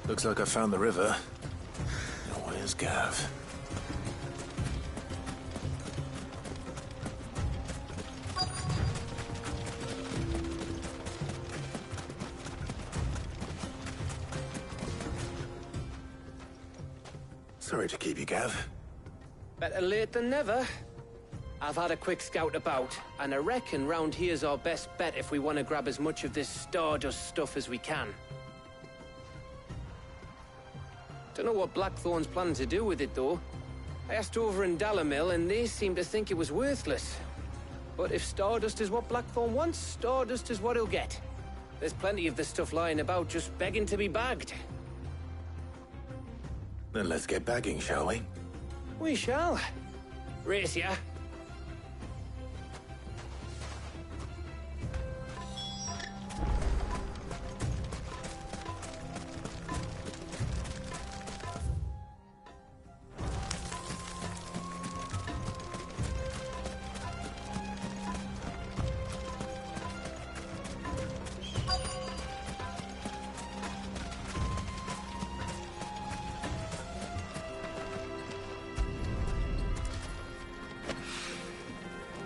Looks like I found the river. Now where's Gav? Sorry to keep you, Gav. Better late than never. I've had a quick scout about, and I reckon round here's our best bet if we want to grab as much of this Stardust stuff as we can. Don't know what Blackthorn's planning to do with it, though. I asked over in Dalamil, and they seem to think it was worthless. But if Stardust is what Blackthorn wants, Stardust is what he'll get. There's plenty of this stuff lying about, just begging to be bagged. Then let's get bagging, shall we? We shall. Race ya.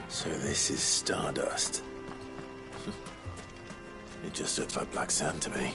So this is Stardust. It just looks like black sand to me.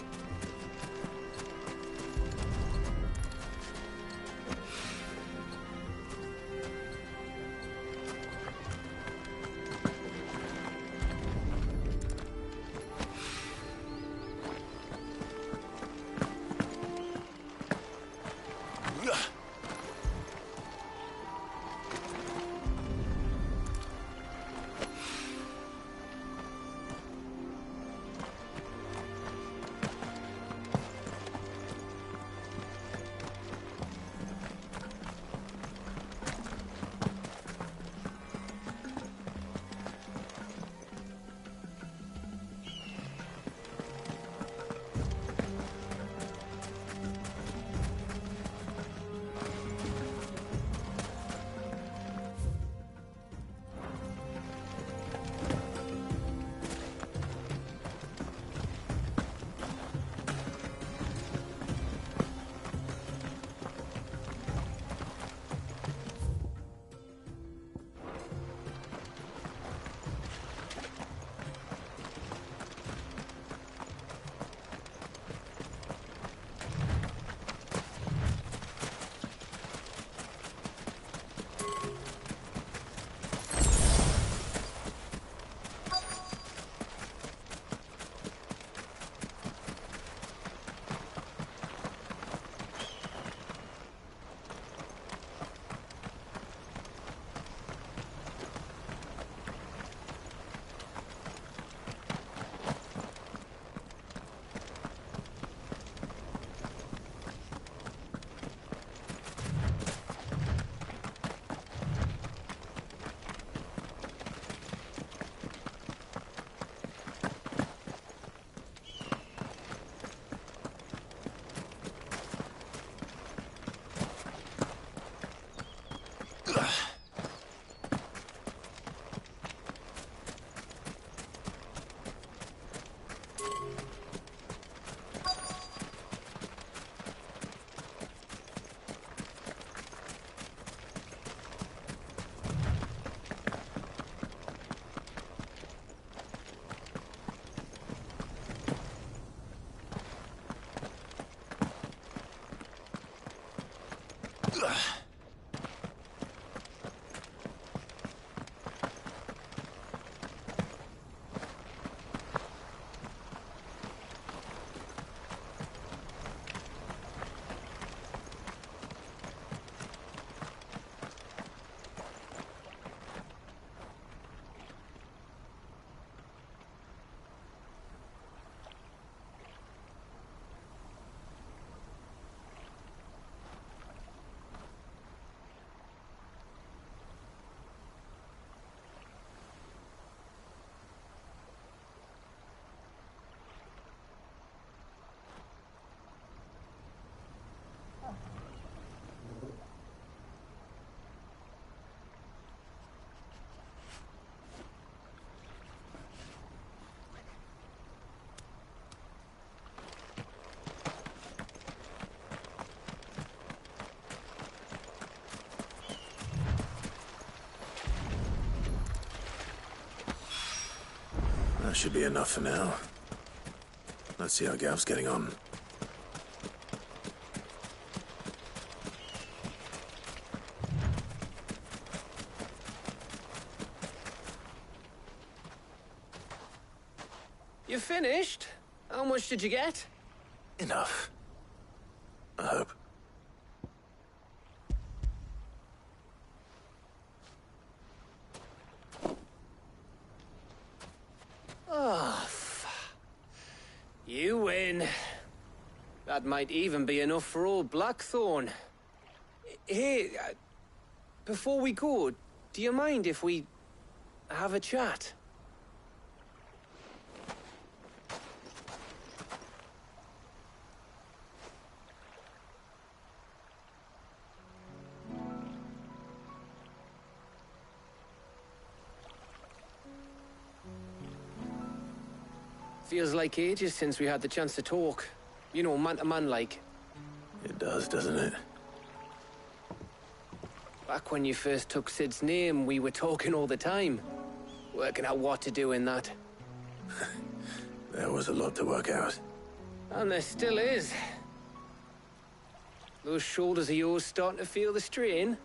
That should be enough for now. Let's see how Gav's getting on. You finished? How much did you get? Enough. I hope. Oh, you win. That might even be enough for old Blackthorn. Hey, before we go, do you mind if we have a chat? Feels like ages since we had the chance to talk. You know, man to man like. It does, doesn't it? Back when you first took Sid's name, we were talking all the time. Working out what to do in that. There was a lot to work out. And there still is. Those shoulders of yours starting to feel the strain.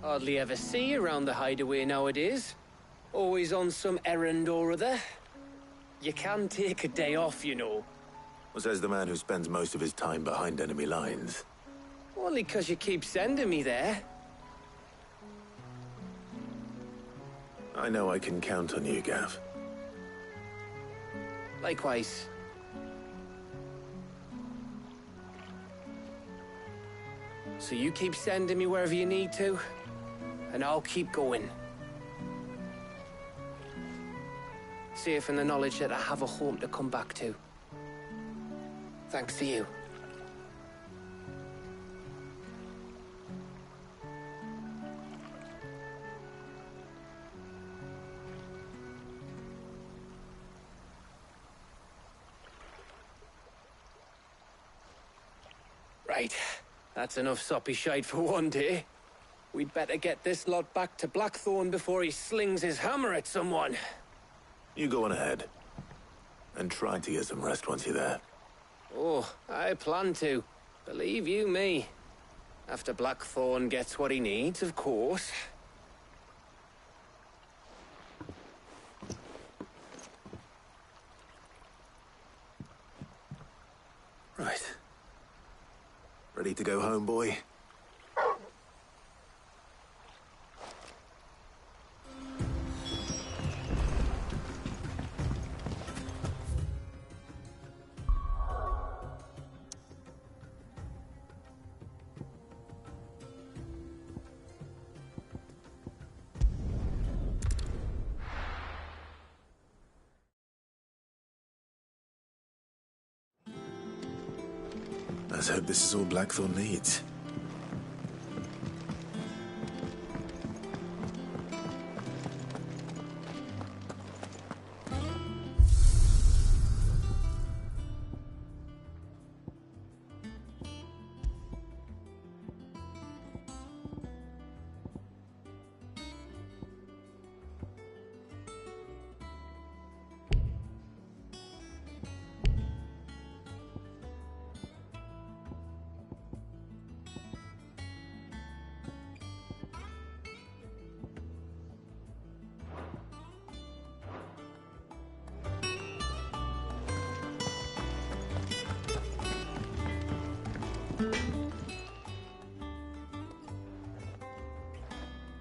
Hardly ever see you around the hideaway nowadays. Always on some errand or other. You can take a day off, you know. Well, says the man who spends most of his time behind enemy lines. Only 'cause you keep sending me there. I know I can count on you, Gav. Likewise. So you keep sending me wherever you need to, and I'll keep going. Safe in the knowledge that I have a home to come back to. Thanks to you. Right. That's enough soppy shite for one day. We'd better get this lot back to Blackthorn before he slings his hammer at someone. You go on ahead. And try to get some rest once you're there. Oh, I plan to. Believe you me. After Blackthorn gets what he needs, of course. Right. Ready to go home, boy? Let's hope this is all Blackthorn needs.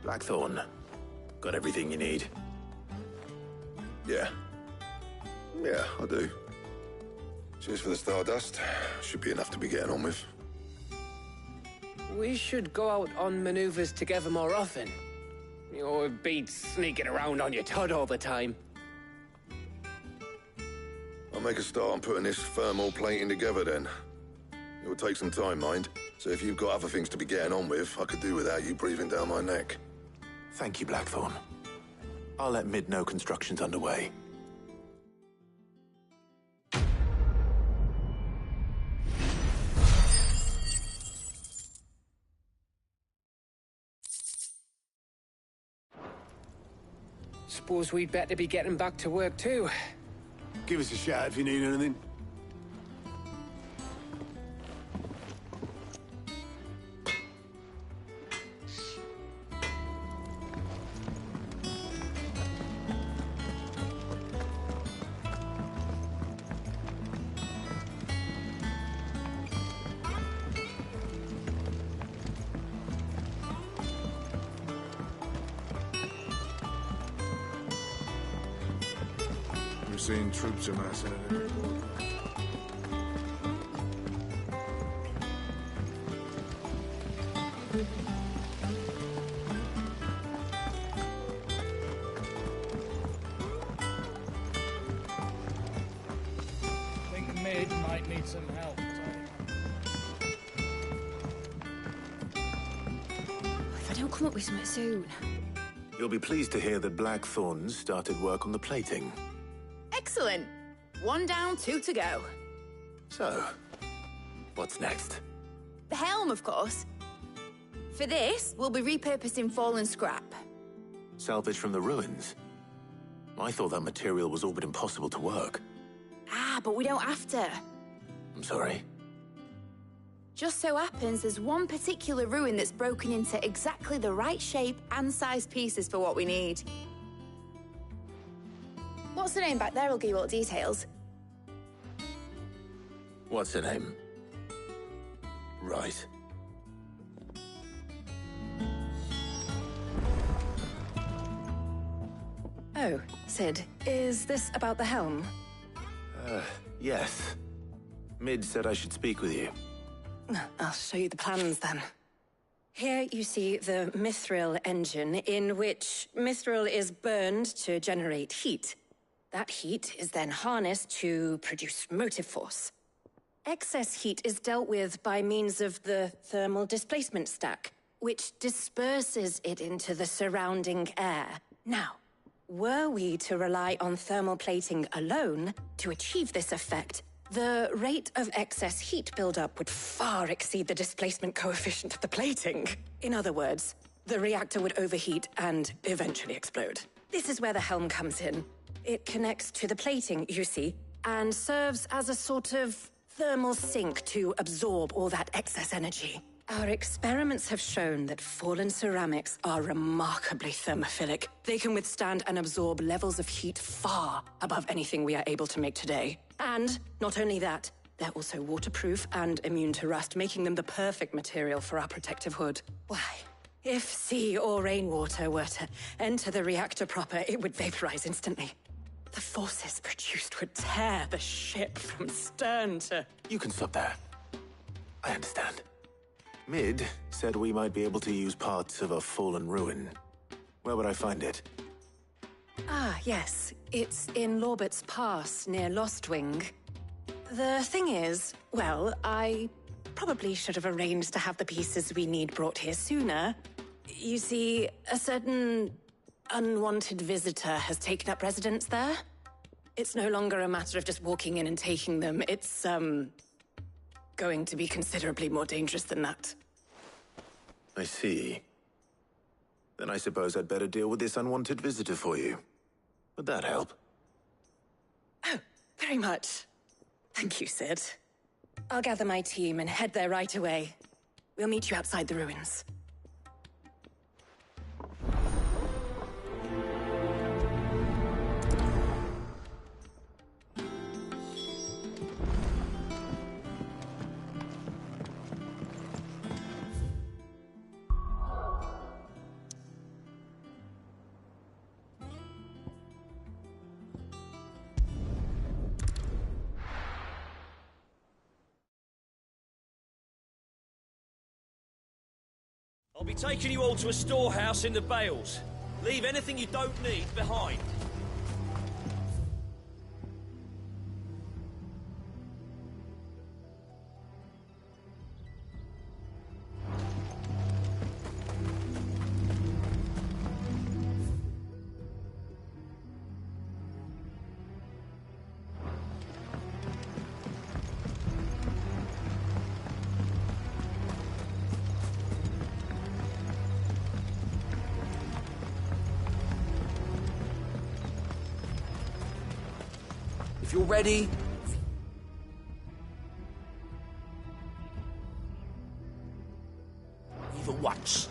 Blackthorn, got everything you need? Yeah. Yeah, I do. Cheers for the Stardust. Should be enough to be getting on with. We should go out on maneuvers together more often. You know, it beats sneaking around on your Todd all the time. I'll make a start on putting this thermal plating together then. It will take some time, mind. So if you've got other things to be getting on with, I could do without you breathing down my neck. Thank you, Blackthorn. I'll let Mid know construction's underway. Suppose we'd better be getting back to work too. Give us a shout if you need anything. We're seeing troops amassing at every border. I think Mid might need some help. If I don't come up with something soon. You'll be pleased to hear that Blackthorn's started work on the plating. Excellent. 1 down, 2 to go. So, what's next? The helm, of course. For this, we'll be repurposing fallen scrap. Salvage from the ruins? I thought that material was all but impossible to work. Ah, but we don't have to. I'm sorry. Just so happens there's one particular ruin that's broken into exactly the right shape and size pieces for what we need. What's the name back there? I'll give you all the details. What's her name? Right. Oh, Sid, is this about the helm? Yes. Mid said I should speak with you. I'll show you the plans then. Here you see the mithril engine, in which mithril is burned to generate heat. That heat is then harnessed to produce motive force. Excess heat is dealt with by means of the thermal displacement stack, which disperses it into the surrounding air. Now, were we to rely on thermal plating alone to achieve this effect, the rate of excess heat buildup would far exceed the displacement coefficient of the plating. In other words, the reactor would overheat and eventually explode. This is where the helm comes in. It connects to the plating, you see, and serves as a sort of thermal sink to absorb all that excess energy. Our experiments have shown that fallen ceramics are remarkably thermophilic. They can withstand and absorb levels of heat far above anything we are able to make today. And not only that, they're also waterproof and immune to rust, making them the perfect material for our protective hood. Why? If sea or rainwater were to enter the reactor proper, it would vaporize instantly. The forces produced would tear the ship from stern to... You can stop there. I understand. Mid said we might be able to use parts of a fallen ruin. Where would I find it? Ah, yes. It's in Lorbert's Pass, near Lostwing. The thing is, well, I probably should have arranged to have the pieces we need brought here sooner. You see, a certain unwanted visitor has taken up residence there. It's no longer a matter of just walking in and taking them. It's, going to be considerably more dangerous than that. I see. Then I suppose I'd better deal with this unwanted visitor for you. Would that help? Oh, very much. Thank you, Sid. I'll gather my team and head there right away. We'll meet you outside the ruins. I'll be taking you all to a storehouse in the Bales. Leave anything you don't need behind. you're ready... Leave at once.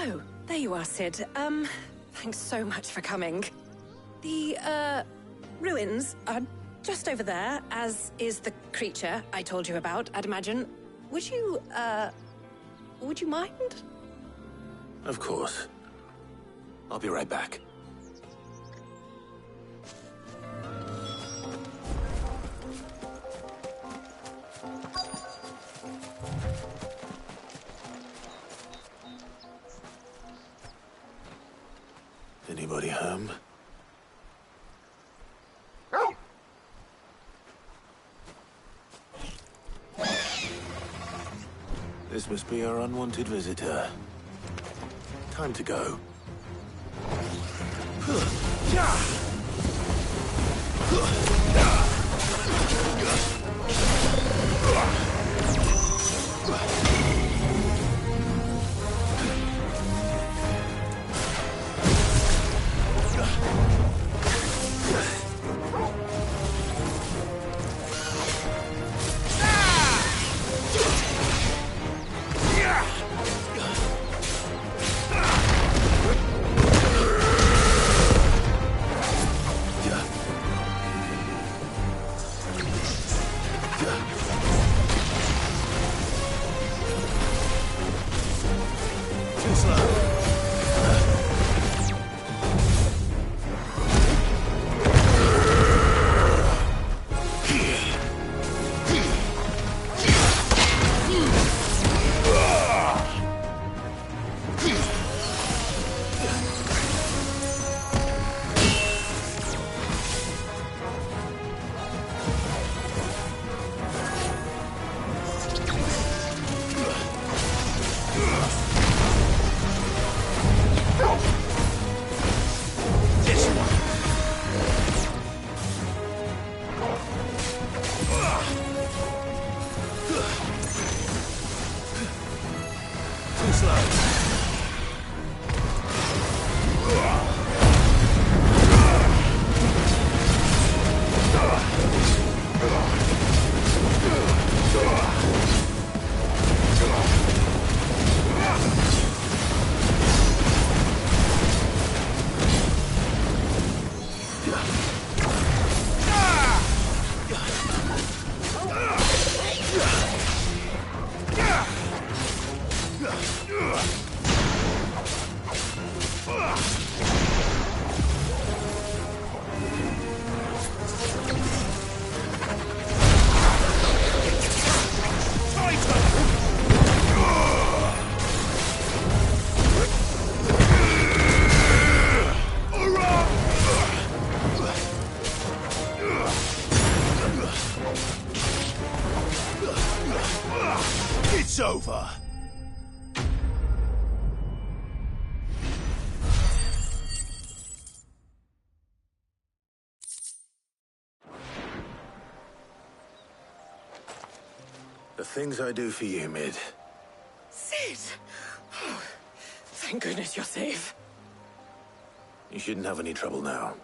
Oh, there you are, Sid. Thanks so much for coming. The, ruins are just over there, as is the creature I told you about, I'd imagine. Would you mind? Of course. I'll be right back. Anybody home? This must be our unwanted visitor. Time to go. The things I do for you, Mid. Sid! Oh, thank goodness you're safe. You shouldn't have any trouble now.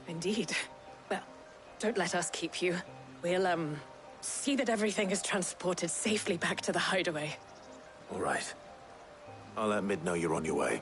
Indeed. Well, don't let us keep you. We'll, see that everything is transported safely back to the hideaway. All right. I'll let Mid know you're on your way.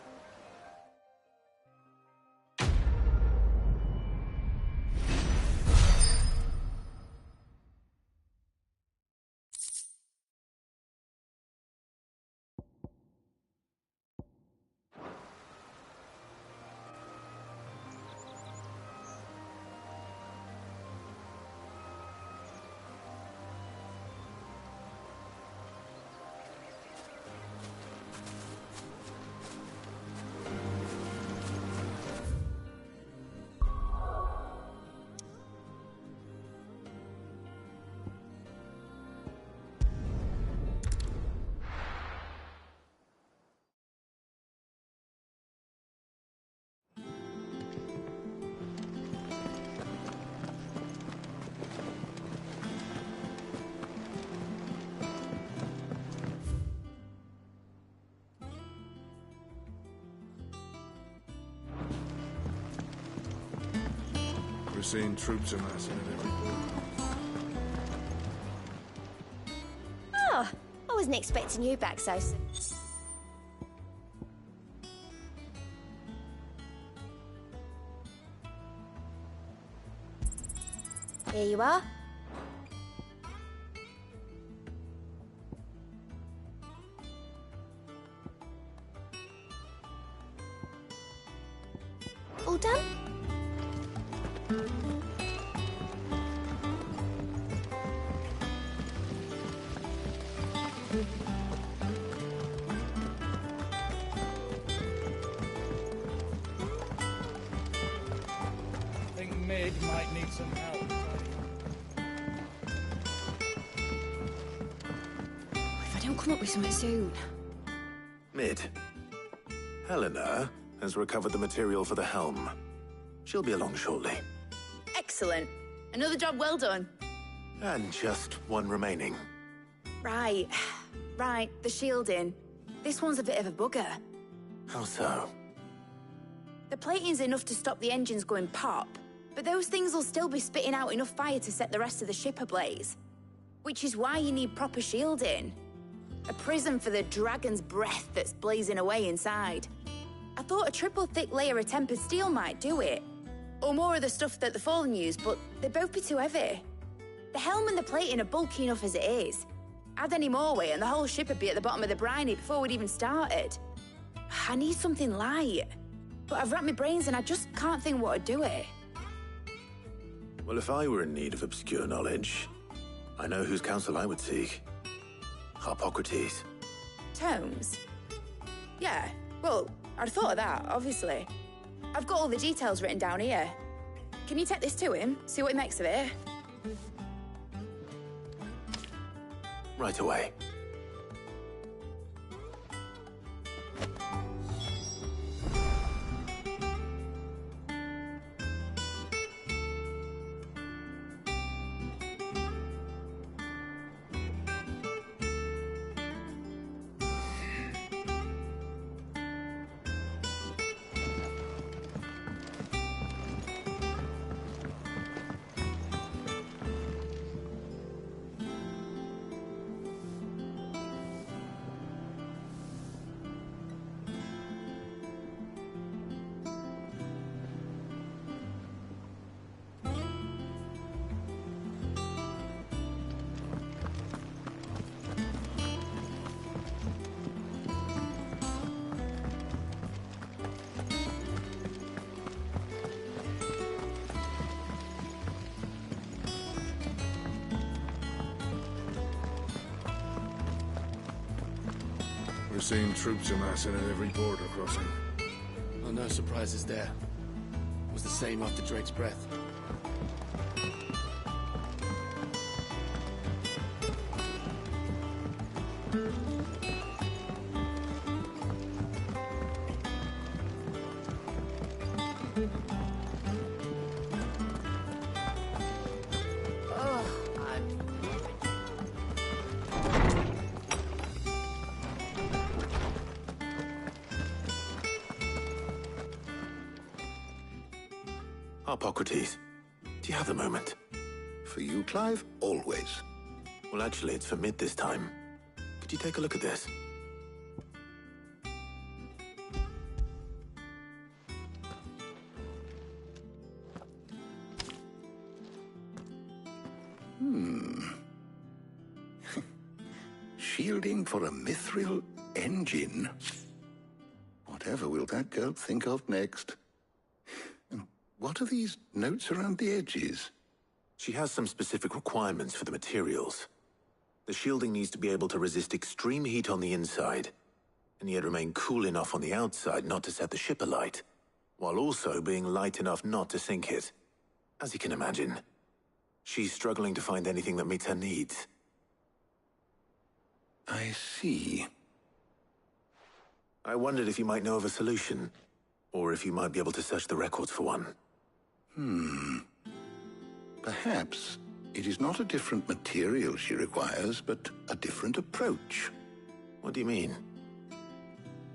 We're seeing troops amassing at every corner. Oh, I wasn't expecting you back so soon. Here you are. All done? I think Mid might need some help. If I don't come up with something soon. Mid. Helena has recovered the material for the helm. She'll be along shortly. Excellent. Another job well done. And just one remaining. Right. Right, the shielding. This one's a bit of a bugger. How so? The plating's enough to stop the engines going pop, but those things will still be spitting out enough fire to set the rest of the ship ablaze. Which is why you need proper shielding. A prism for the dragon's breath that's blazing away inside. I thought a triple thick layer of tempered steel might do it. Or more of the stuff that the Fallen use, but they'd both be too heavy. The helm and the plating are bulky enough as it is. Add any more weight and the whole ship would be at the bottom of the briny before we'd even started. I need something light. But I've racked my brains and I just can't think what would do it. Well, if I were in need of obscure knowledge, I know whose counsel I would seek. Harpocrates. Tomes? Yeah, well, I'd thought of that, obviously. I've got all the details written down here. Can you take this to him, see what he makes of it? Right away. We're seeing troops amassing at every border crossing. Oh, no surprises there. It was the same after Drake's breath. Harpocrates, do you have a moment? For you, Clive, always. Well, actually, it's for Mid this time. Could you take a look at this? Shielding for a mithril engine? Whatever will that girl think of next? And what are these notes around the edges? She has some specific requirements for the materials. The shielding needs to be able to resist extreme heat on the inside, and yet remain cool enough on the outside not to set the ship alight, while also being light enough not to sink it. As you can imagine, she's struggling to find anything that meets her needs. I see. I wondered if you might know of a solution, or if you might be able to search the records for one. Perhaps it is not a different material she requires, but a different approach. What do you mean?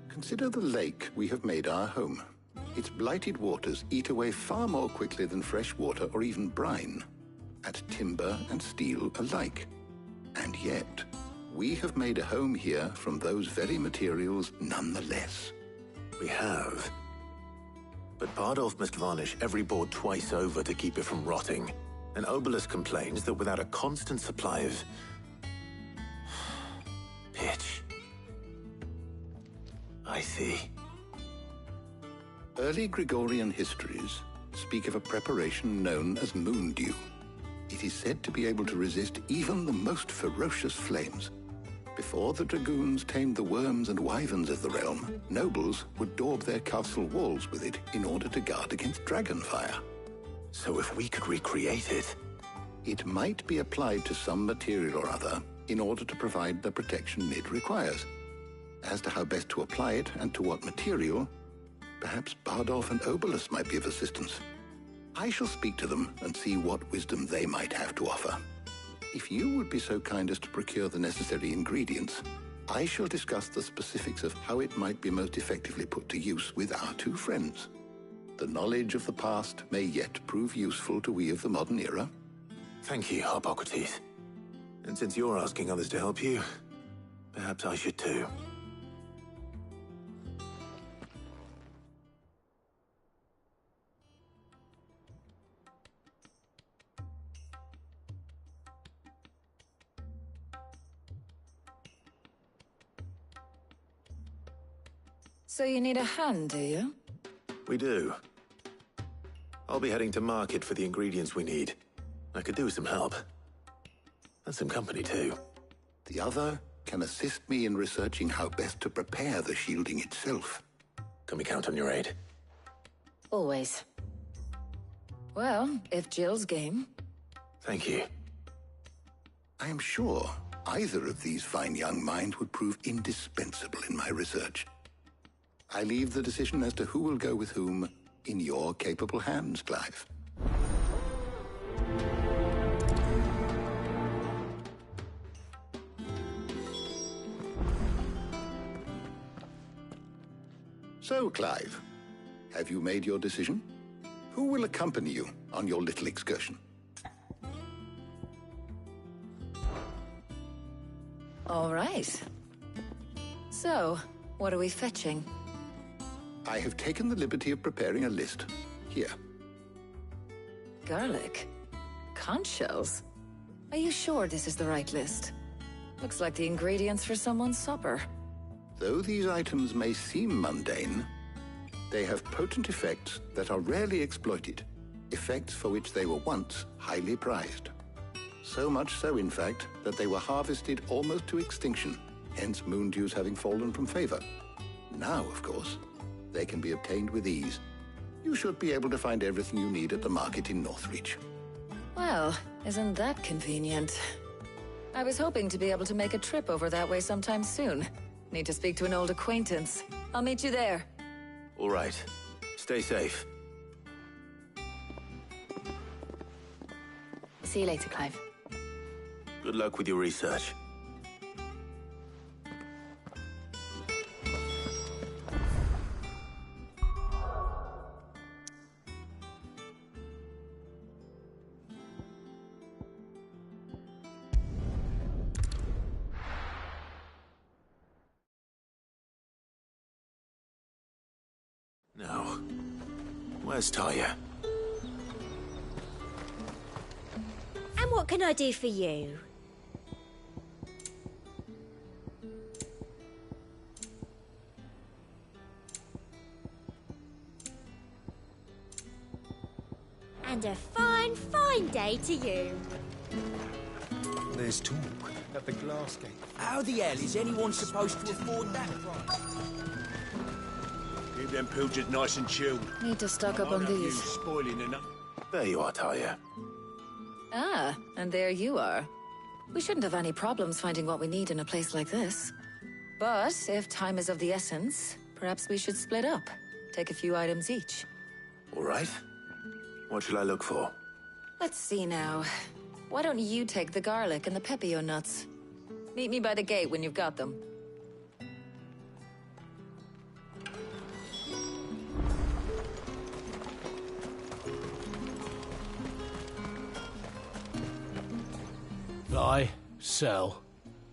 Consider the lake we have made our home. Its blighted waters eat away far more quickly than fresh water or even brine, at timber and steel alike. And yet, we have made a home here from those very materials nonetheless. We have. But Bardolph must varnish every board twice over to keep it from rotting. And Obelus complains that without a constant supply of pitch. I see. Early Gregorian histories speak of a preparation known as moon dew. It is said to be able to resist even the most ferocious flames. Before the dragoons tamed the worms and wyverns of the realm, nobles would daub their castle walls with it in order to guard against dragonfire. So if we could recreate it... It might be applied to some material or other in order to provide the protection Mid requires. As to how best to apply it and to what material, perhaps Bardolph and Obelus might be of assistance. I shall speak to them and see what wisdom they might have to offer. If you would be so kind as to procure the necessary ingredients, I shall discuss the specifics of how it might be most effectively put to use with our two friends. The knowledge of the past may yet prove useful to we of the modern era. Thank you, Harpocrates. And since you're asking others to help you, perhaps I should too. So you need a hand, do you? We do. I'll be heading to market for the ingredients we need. I could do with some help. And some company, too. The other can assist me in researching how best to prepare the shielding itself. Can we count on your aid? Always. Well, if Jill's game. Thank you. I am sure either of these fine young minds would prove indispensable in my research. I leave the decision as to who will go with whom in your capable hands, Clive. So, Clive, have you made your decision? Who will accompany you on your little excursion? All right. So, what are we fetching? I have taken the liberty of preparing a list. Here. Garlic? Conch shells? Are you sure this is the right list? Looks like the ingredients for someone's supper. Though these items may seem mundane, they have potent effects that are rarely exploited, effects for which they were once highly prized. So much so, in fact, that they were harvested almost to extinction, hence moon dews having fallen from favor. Now, of course, they can be obtained with ease. You should be able to find everything you need at the market in Northreach. Well, isn't that convenient? I was hoping to be able to make a trip over that way sometime soon. Need to speak to an old acquaintance. I'll meet you there. All right. Stay safe. See you later, Clive. Good luck with your research. First, Talia. And what can I do for you? And a fine, fine day to you. There's talk at the glass gate. How the hell is anyone supposed to afford that price? Keep them pilgers nice and chilled. Need to stock up on None of you these. spoiling enough. There you are, Talia. Ah, and there you are. We shouldn't have any problems finding what we need in a place like this. But if time is of the essence, perhaps we should split up. Take a few items each. All right. What shall I look for? Let's see now. Why don't you take the garlic and the pepio nuts? Meet me by the gate when you've got them. Buy, sell,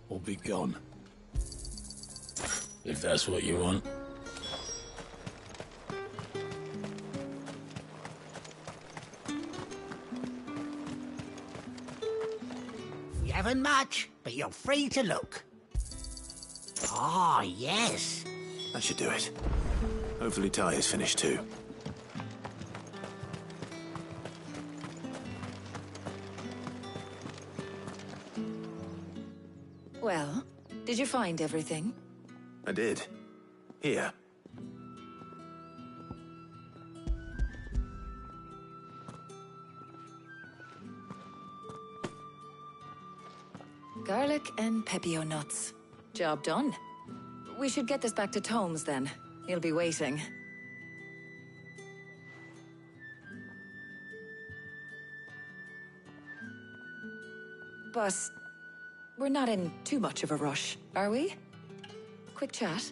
or be gone. If that's what you want. You haven't much, but you're free to look. Ah, yes. That should do it. Hopefully Talia's finished too. Well, did you find everything? I did. Here. Garlic and pepio nuts. Job done. We should get this back to Tomes then. He'll be waiting. But we're not in too much of a rush, are we? Quick chat.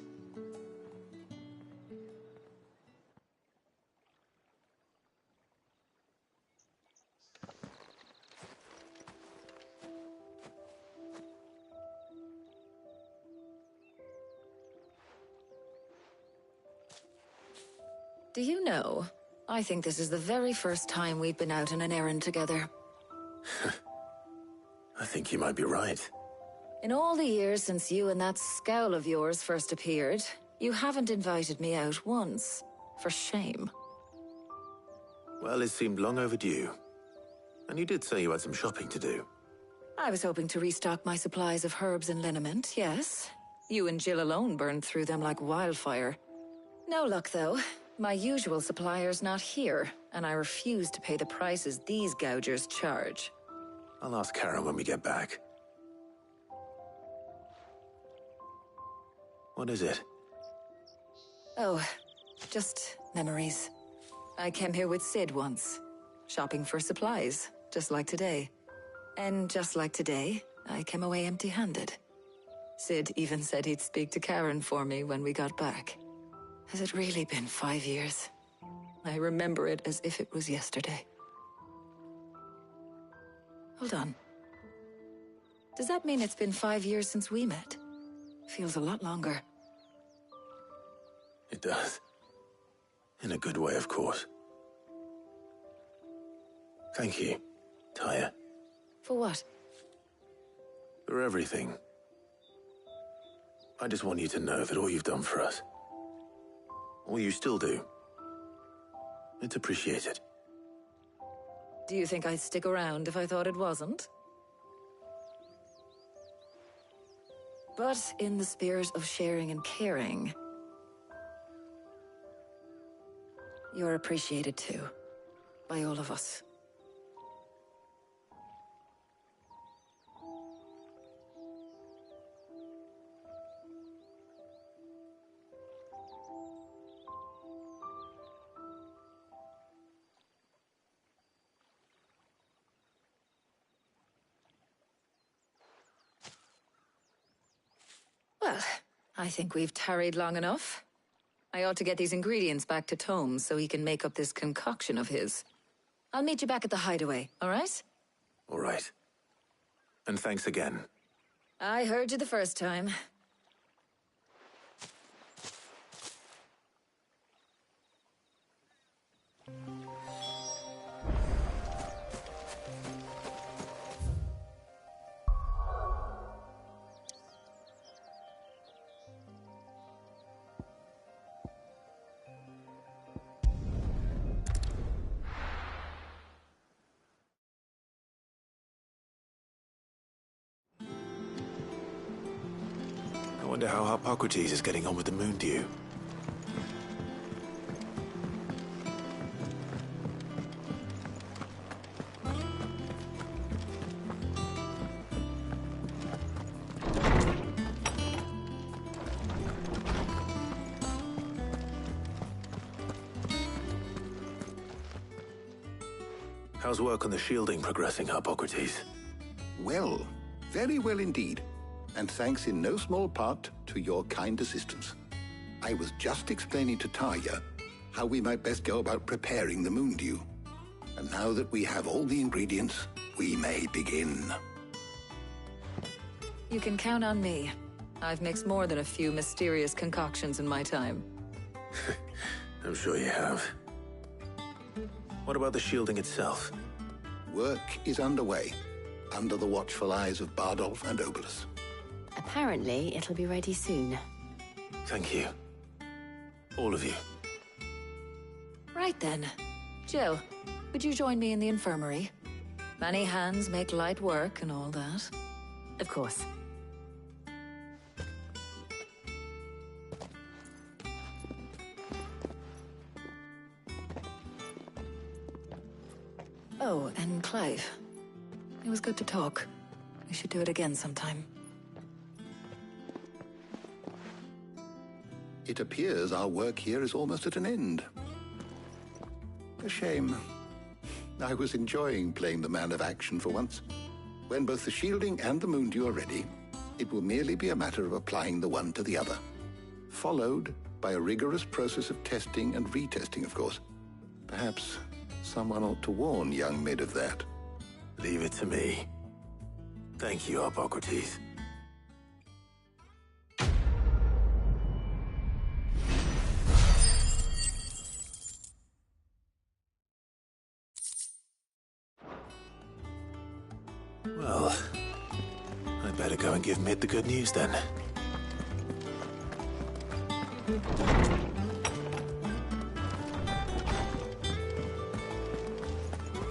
Do you know, I think this is the very first time we've been out on an errand together. I think you might be right. In all the years since you and that scowl of yours first appeared, you haven't invited me out once. For shame. Well, it seemed long overdue. And you did say you had some shopping to do. I was hoping to restock my supplies of herbs and liniment, yes. You and Jill alone burned through them like wildfire. No luck, though. My usual supplier's not here, and I refuse to pay the prices these gougers charge. I'll ask Karen when we get back. What is it? Oh, just memories. I came here with Sid once, shopping for supplies, just like today. And just like today, I came away empty-handed. Sid even said he'd speak to Karen for me when we got back. Has it really been 5 years? I remember it as if it was yesterday. Hold on. Does that mean it's been 5 years since we met? Feels a lot longer. It does. In a good way, of course. Thank you, Taya. For what? For everything. I just want you to know that all you've done for us, all you still do, it's appreciated. Do you think I'd stick around if I thought it wasn't? But in the spirit of sharing and caring, you're appreciated too, by all of us. Well, I think we've tarried long enough. I ought to get these ingredients back to Tomes so he can make up this concoction of his. I'll meet you back at the hideaway, all right? All right. And thanks again. I heard you the first time. I wonder how Hippocrates is getting on with the moon dew. How's work on the shielding progressing, Hippocrates? Well, very well indeed. And thanks in no small part to your kind assistance. I was just explaining to Tarja how we might best go about preparing the moon dew. And now that we have all the ingredients, we may begin. You can count on me. I've mixed more than a few mysterious concoctions in my time. I'm sure you have. What about the shielding itself? Work is underway, under the watchful eyes of Bardolph and Obolus. Apparently, it'll be ready soon. Thank you. All of you. Right then. Jill, would you join me in the infirmary? Many hands make light work and all that. Of course. Oh, and Clive. It was good to talk. We should do it again sometime. It appears our work here is almost at an end. A shame. I was enjoying playing the man of action for once. When both the shielding and the moon dew are ready, it will merely be a matter of applying the one to the other. Followed by a rigorous process of testing and retesting, of course. Perhaps someone ought to warn young Mid of that. Leave it to me. Thank you, Hippocrates. Well, I'd better go and give Mid the good news then.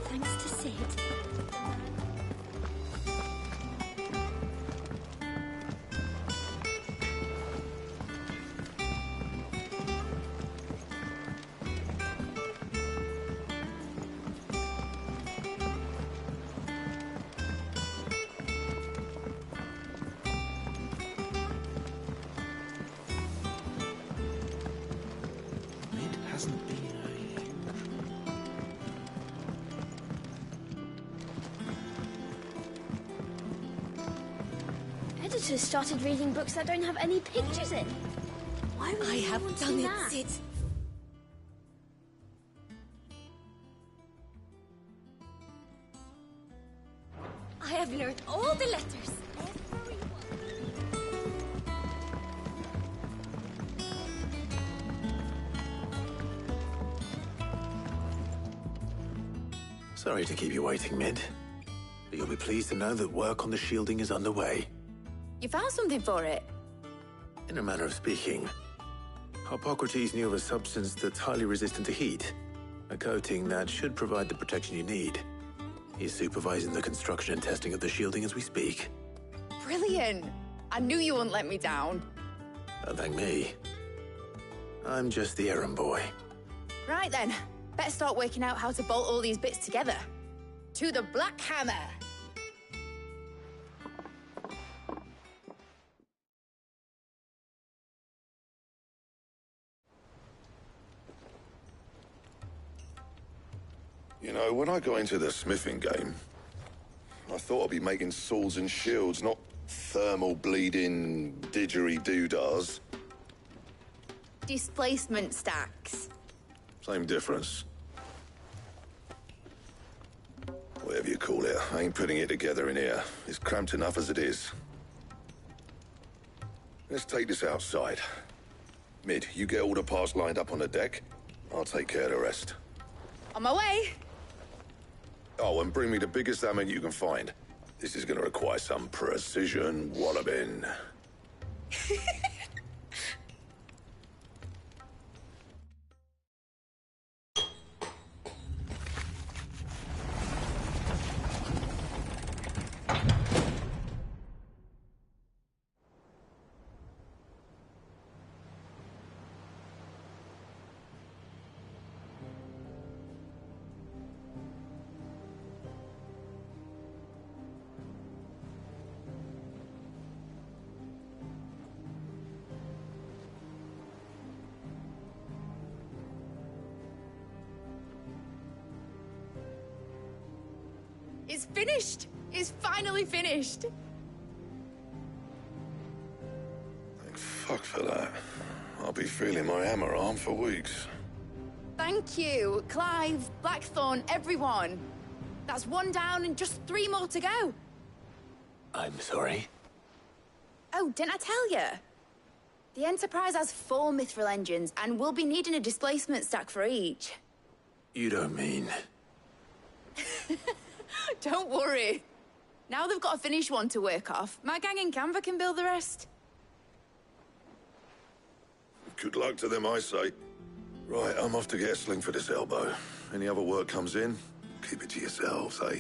Thanks to Sid. Mid hasn't been Editors started reading books that don't have any pictures in. Why would I anyone have want to done do it, that? Sid. I have learned all the letters. Every one. Sorry to keep you waiting, Mid. But you'll be pleased to know that work on the shielding is underway. You found something for it? In a manner of speaking, Hippocrates knew of a substance that's highly resistant to heat. A coating that should provide the protection you need. He's supervising the construction and testing of the shielding as we speak. Brilliant! I knew you wouldn't let me down. Don't thank me. I'm just the errand boy. Right then, better start working out how to bolt all these bits together. To the Black Hammer! You know, when I got into the smithing game, I thought I'd be making swords and shields, not thermal bleeding didgeridoo-dahs. Displacement stacks. Same difference. Whatever you call it, I ain't putting it together in here. It's cramped enough as it is. Let's take this outside. Mid, you get all the parts lined up on the deck. I'll take care of the rest. On my way. Oh, and bring me the biggest hammer you can find. This is going to require some precision walloping. It's finished! It's finally finished! Thank fuck for that. I'll be feeling my hammer arm for weeks. Thank you, Clive, Blackthorn, everyone. That's one down and just 3 more to go. I'm sorry. Oh, didn't I tell you? The Enterprise has 4 mithril engines, and we'll be needing a displacement stack for each. You don't mean... Don't worry. Now they've got a finished one to work off. My gang in Canva can build the rest. Good luck to them, I say. Right, I'm off to get a sling for this elbow. Any other work comes in, keep it to yourselves, eh?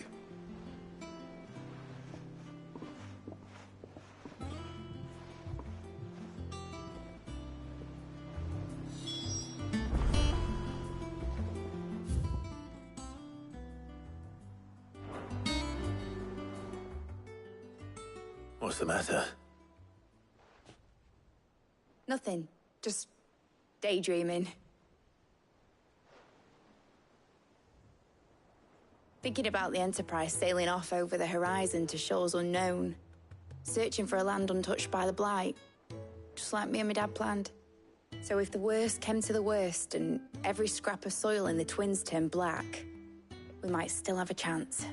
What's the matter? Nothing. Just daydreaming. Thinking about the Enterprise sailing off over the horizon to shores unknown, searching for a land untouched by the Blight, just like me and my dad planned. So if the worst came to the worst and every scrap of soil in the Twins turned black, we might still have a chance.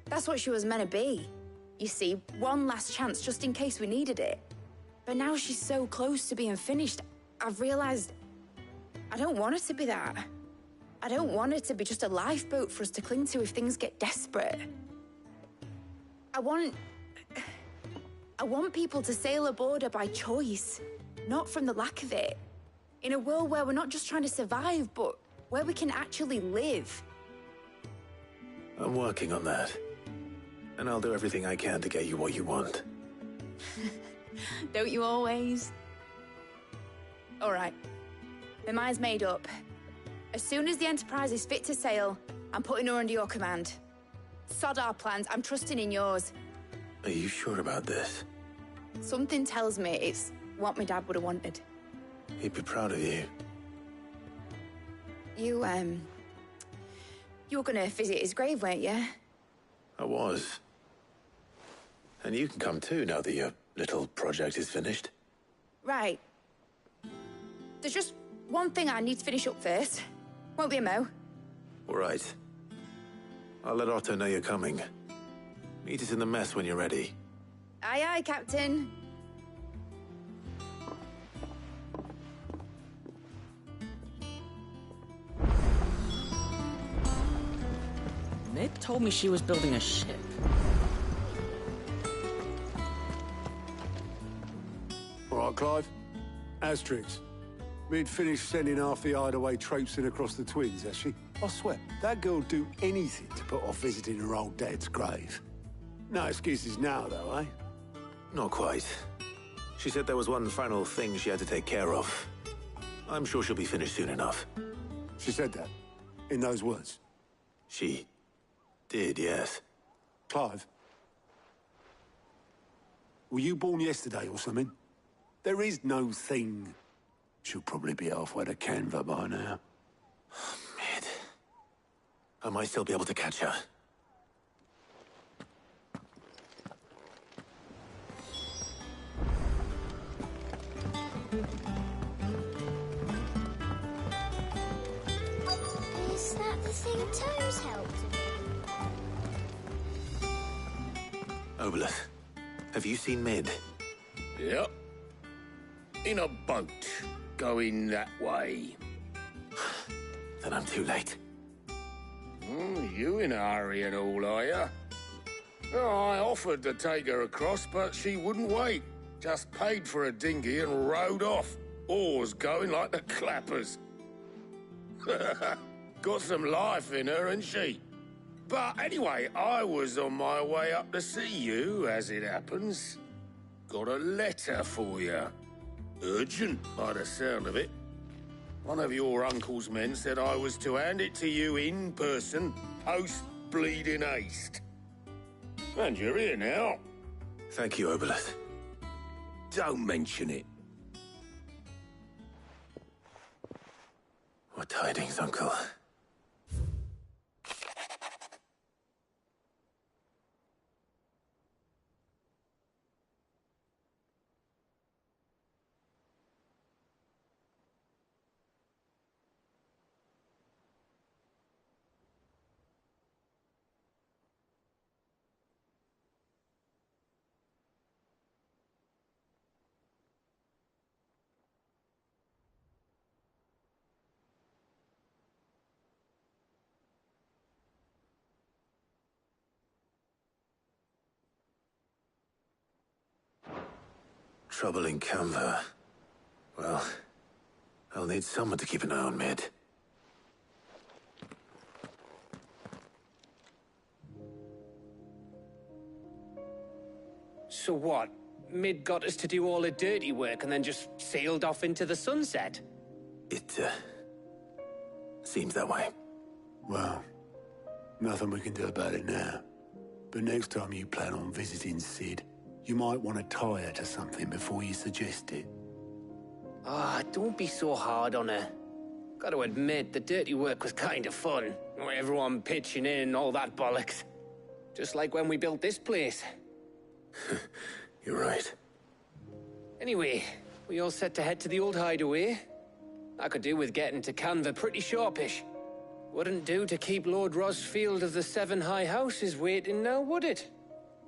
That's what she was meant to be. You see, one last chance just in case we needed it. But now she's so close to being finished, I've realized I don't want her to be that. I don't want her to be just a lifeboat for us to cling to if things get desperate. I want people to sail aboard her by choice, not from the lack of it. In a world where we're not just trying to survive, but where we can actually live. I'm working on that. And I'll do everything I can to get you what you want. Don't you always? All right. My mind's made up. As soon as the Enterprise is fit to sail, I'm putting her under your command. Sod our plans, I'm trusting in yours. Are you sure about this? Something tells me it's what my dad would have wanted. He'd be proud of you. You were gonna visit his grave, weren't you? I was. And you can come too, now that your little project is finished. Right. There's just one thing I need to finish up first. Won't be a mo. All right. I'll let Otto know you're coming. Meet us in the mess when you're ready. Aye, aye, Captain. Ned told me she was building a ship. All right, Clive. Asterix. We'd finished sending half the hideaway traipsing across the Twins, has she? I swear, that girl'd do anything to put off visiting her old dad's grave. No excuses now, though, eh? Not quite. She said there was one final thing she had to take care of. I'm sure she'll be finished soon enough. She said that? In those words? She did, yes. Clive? Were you born yesterday or something? There is no thing. She'll probably be halfway to Canva by now. Mid. I might still be able to catch her. Is that the thing Toes helped with? Obolus, have you seen Mid? Yep. In a boat, going that way. then I'm too late. You in a hurry and all, are you? Oh, I offered to take her across, but she wouldn't wait. Just paid for a dinghy and rowed off. Oars going like the clappers. Got some life in her, ain't she? But anyway, I was on my way up to see you, as it happens. Got a letter for you. Urgent, by the sound of it. One of your uncle's men said I was to hand it to you in person, post-bleeding haste. And you're here now. Thank you, Obelus. Don't mention it. What tidings, Uncle? Trouble in Canva. Well, I'll need someone to keep an eye on Mid. So what? Mid got us to do all the dirty work and then just sailed off into the sunset? It, seems that way. Well, nothing we can do about it now. But next time you plan on visiting Sid, you might want to tie her to something before you suggest it. Ah, don't be so hard on her. Got to admit, the dirty work was kind of fun. Everyone pitching in and all that bollocks. Just like when we built this place. You're right. Anyway, we all set to head to the old hideaway. I could do with getting to Canva pretty sharpish. Wouldn't do to keep Lord Rosfield of the Seven High Houses waiting now, would it?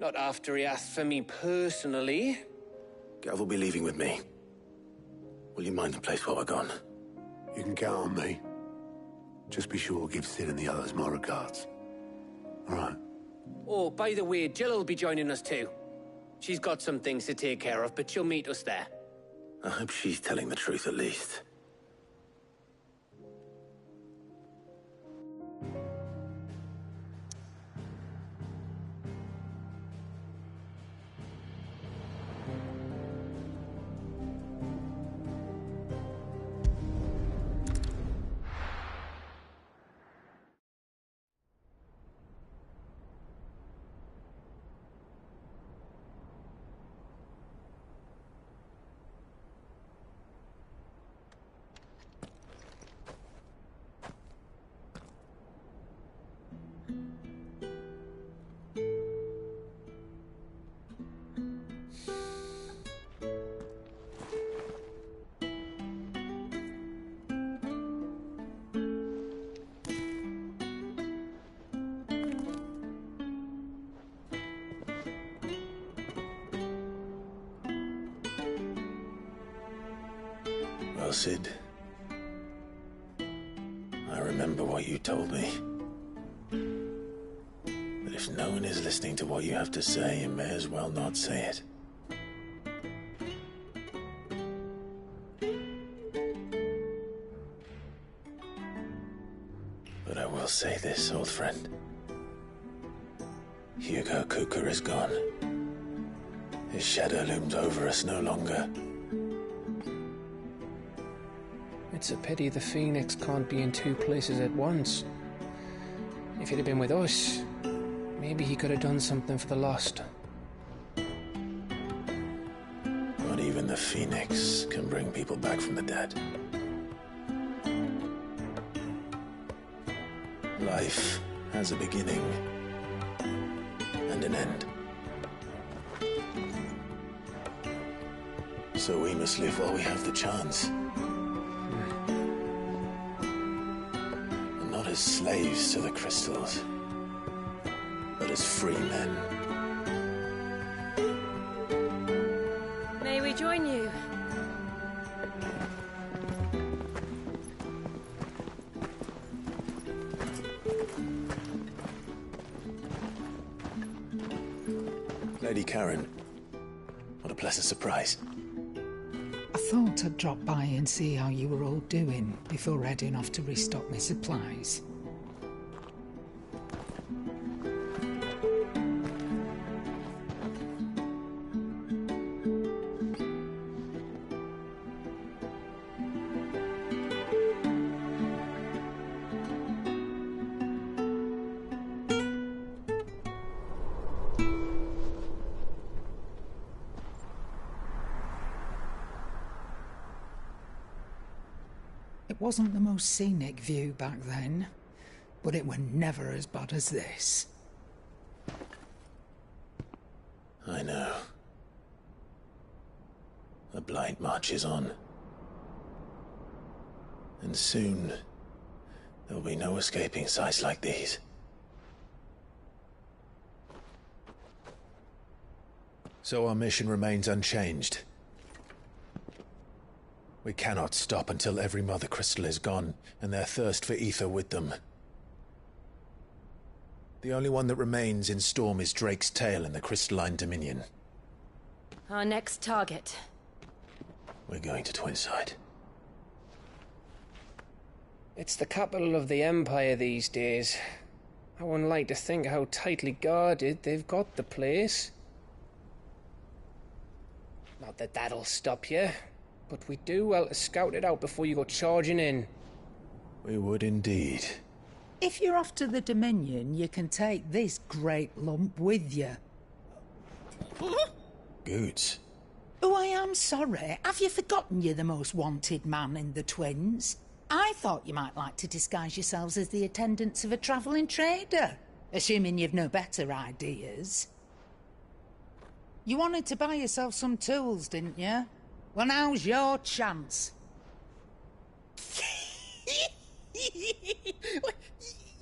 Not after he asked for me personally. Gav will be leaving with me. Will you mind the place while we're gone? You can count on me. Just be sure to give Sid and the others my regards. All right. Oh, by the way, Jill will be joining us too. She's got some things to take care of, but she'll meet us there. I hope she's telling the truth at least. Well, Sid, I remember what you told me. But if no one is listening to what you have to say, you may as well not say it. But I will say this, old friend. Hugo Kuka is gone. His shadow looms over us no longer. It's a pity the Phoenix can't be in two places at once. If he'd have been with us, maybe he could have done something for the lost. Not even the Phoenix can bring people back from the dead. Life has a beginning and an end. So we must live while we have the chance. And not as slaves to the crystals, but as free men. May we join you? Lady Karen. What a pleasant surprise. I thought I'd drop by and see how you were all doing before heading off to restock my supplies. It wasn't the most scenic view back then, but it were never as bad as this. I know. The Blight marches on. And soon, there will be no escaping sights like these. So our mission remains unchanged. We cannot stop until every Mother Crystal is gone, and their thirst for ether with them. The only one that remains in Storm is Drake's tail in the Crystalline Dominion. Our next target. We're going to Twinside. It's the capital of the Empire these days. I wouldn't like to think how tightly guarded they've got the place. Not that that'll stop you, but we do well to scout it out before you go charging in. We would indeed. If you're off to the Dominion, you can take this great lump with you. Goods. Oh, I am sorry. Have you forgotten you're the most wanted man in the Twins? I thought you might like to disguise yourselves as the attendants of a travelling trader, assuming you've no better ideas. You wanted to buy yourself some tools, didn't you? Well, now's your chance.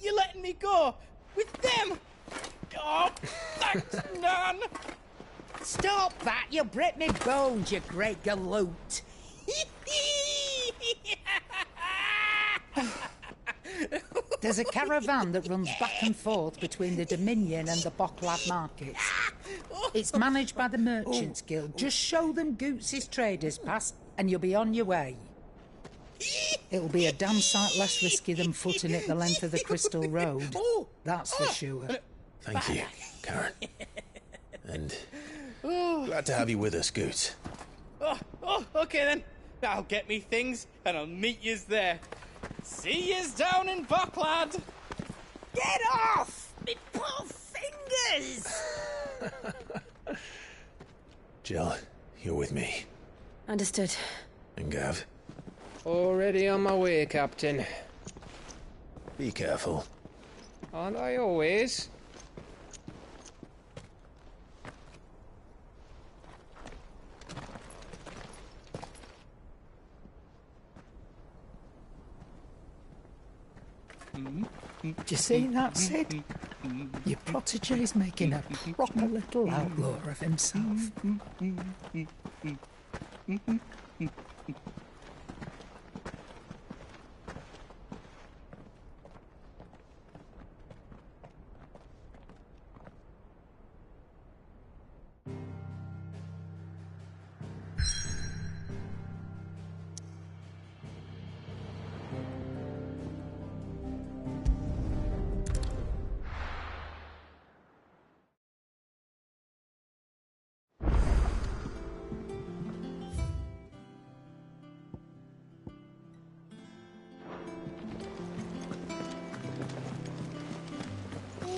You're letting me go? With them? Oh, thanks, Nan! Stop that! You'll break me bones, you great galoot! There's a caravan that runs back and forth between the Dominion and the Bocklad markets. It's managed by the Merchants Guild. Just show them Goots' traders pass and you'll be on your way. It'll be a damn sight less risky than footing it the length of the Crystal Road. That's for sure. Thank you, Karen. And glad to have you with us, Goots. Okay then. I'll get me things and I'll meet yous there. See yous down in Bocklad. Get off! Me poor fingers! Jill, you're with me. Understood. And Gav? Already on my way, Captain. Be careful. Aren't I always? Do you see that, Sid? Your protege's making a proper little outlaw of himself.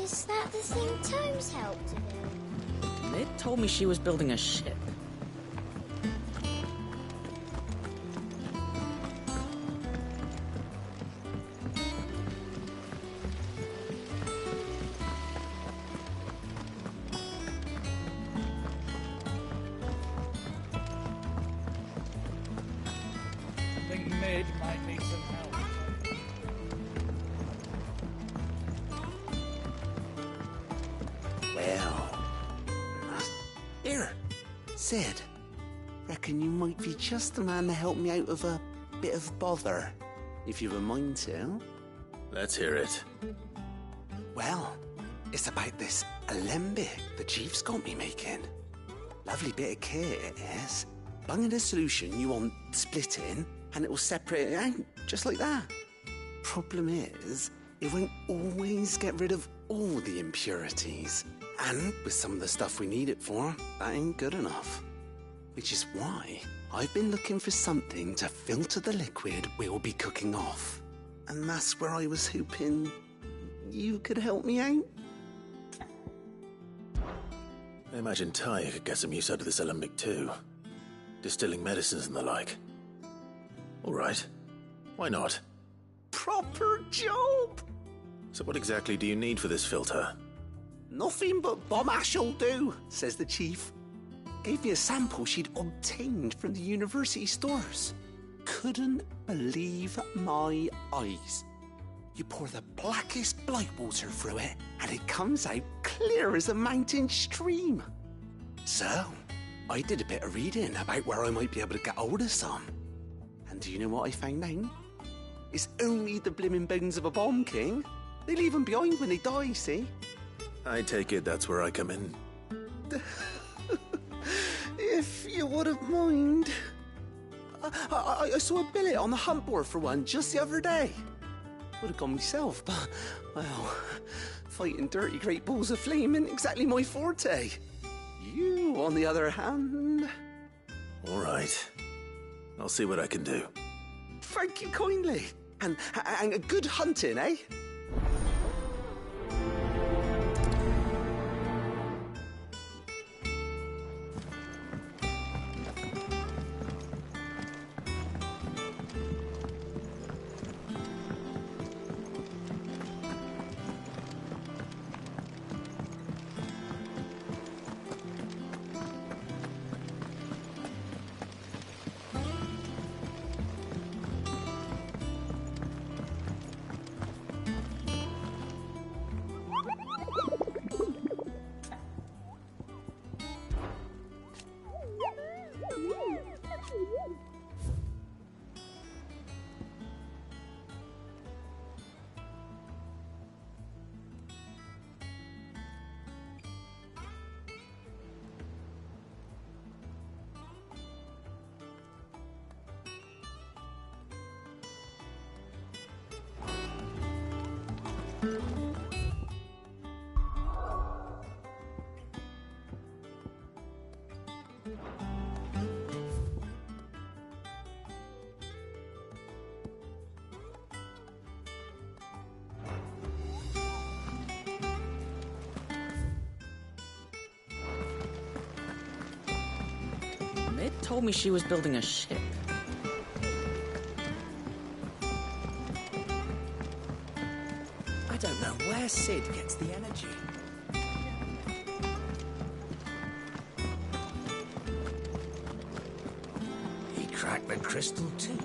Is that the thing Tomes helped to build? Ned told me she was building a ship. I think Mid might need some help. Well, here, Sid. Reckon you might be just the man to help me out of a bit of bother, if you've a mind to. Let's hear it. Well, It's about this alembic the chief's got me making. Lovely bit of kit it is. Bung in a solution you want splitting, and it will separate it out, just like that. Problem is, it won't always get rid of all the impurities. And with some of the stuff we need it for, that ain't good enough. Which is why I've been looking for something to filter the liquid we'll be cooking off. And that's where I was hoping you could help me out. I imagine Ty could get some use out of this alembic too. Distilling medicines and the like. All right. Why not? Proper job! So what exactly do you need for this filter? Nothing but bomb ash'll do, says the chief. Gave me a sample she'd obtained from the university stores. Couldn't believe my eyes. You pour the blackest blight water through it, and it comes out clear as a mountain stream. So, I did a bit of reading about where I might be able to get hold of some. And do you know what I found out? It's only the blimmin' bones of a bomb king. They leave them behind when they die, see? I take it that's where I come in. If you wouldn't mind. I saw a billet on the hunt board for one just the other day. Would have gone myself, but, well, fighting dirty great balls of flame isn't exactly my forte. You, on the other hand... All right. I'll see what I can do. Thank you kindly. And good hunting, eh? Mid told me she was building a ship. I don't know where Sid gets the energy. He cracked the crystal too.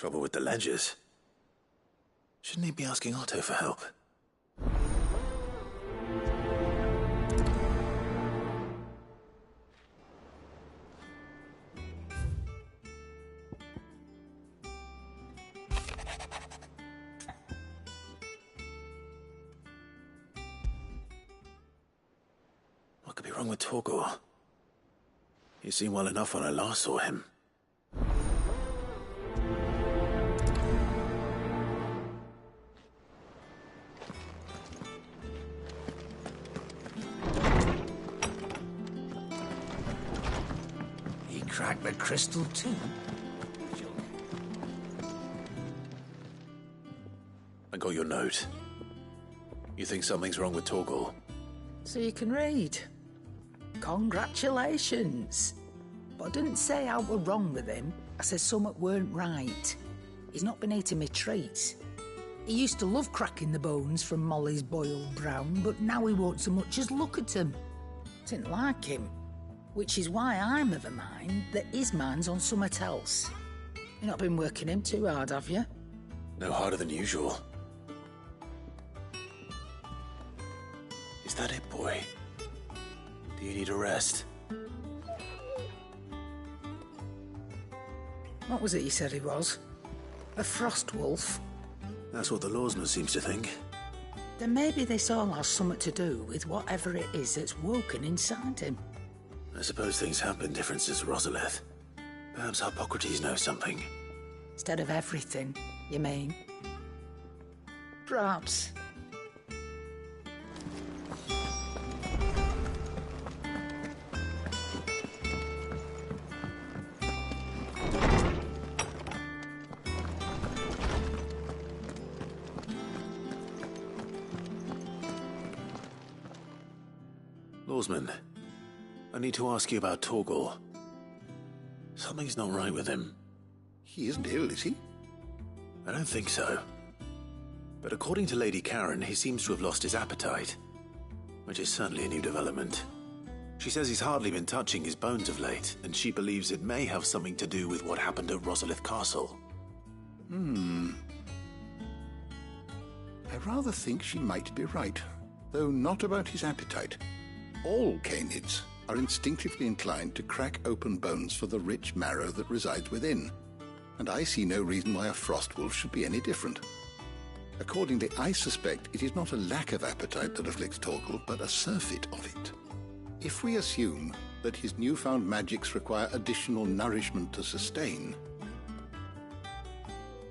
Trouble with the ledgers. Shouldn't he be asking Otto for help? What could be wrong with Torgor? He seemed well enough when I last saw him. He cracked the crystal too. I got your note. You think something's wrong with Torgor? So you can read. Congratulations. But I didn't say I were wrong with him. I said something weren't right. He's not been eating me treats. He used to love cracking the bones from Molly's boiled brown, but now he won't so much as look at them. Didn't like him. Which is why I'm of a mind that his mind's on something else. You've not been working him too hard, have you? No harder than usual. Is that it, boy? Do you need a rest? What was it you said he was? A frost wolf? That's what the lawsman seems to think. Then maybe this all has something to do with whatever it is that's woken inside him. I suppose things have been different since Rosalith. Perhaps Hippocrates knows something. Instead of everything, you mean? Perhaps. Lawsman, I need to ask you about Torgor. Something's not right with him. He isn't ill, is he? I don't think so. But according to Lady Karen, he seems to have lost his appetite, which is certainly a new development. She says he's hardly been touching his bones of late, and she believes it may have something to do with what happened at Rosalith Castle. I rather think she might be right, though not about his appetite. All canids are instinctively inclined to crack open bones for the rich marrow that resides within, and I see no reason why a frost wolf should be any different. Accordingly, I suspect it is not a lack of appetite that afflicts Torgor, but a surfeit of it. If we assume that his newfound magics require additional nourishment to sustain,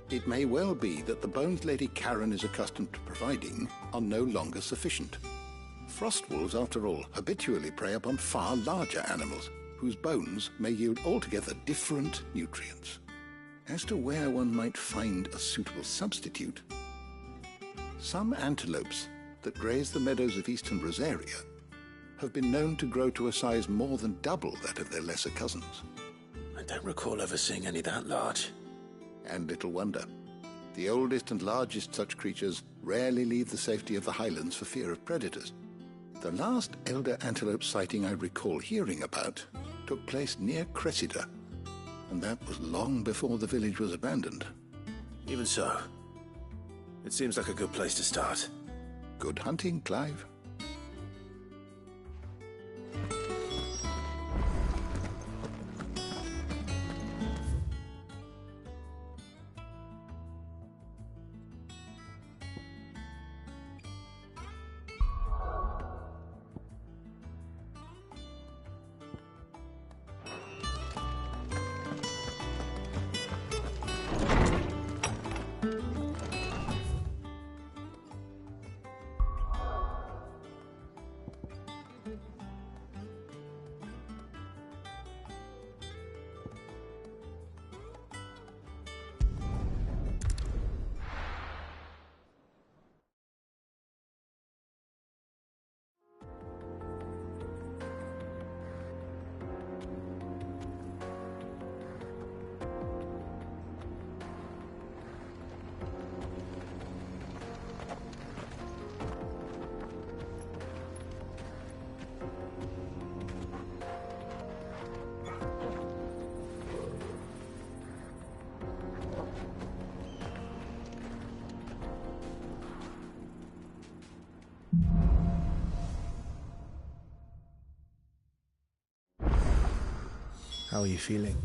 it may well be that the bones Lady Karen is accustomed to providing are no longer sufficient. Frost wolves, after all, habitually prey upon far larger animals, whose bones may yield altogether different nutrients. As to where one might find a suitable substitute, some antelopes that graze the meadows of eastern Rosaria have been known to grow to a size more than double that of their lesser cousins. I don't recall ever seeing any that large. And little wonder. The oldest and largest such creatures rarely leave the safety of the highlands for fear of predators. The last elder antelope sighting I recall hearing about took place near Cressida, and that was long before the village was abandoned. Even so, it seems like a good place to start. Good hunting, Clive. How are you feeling?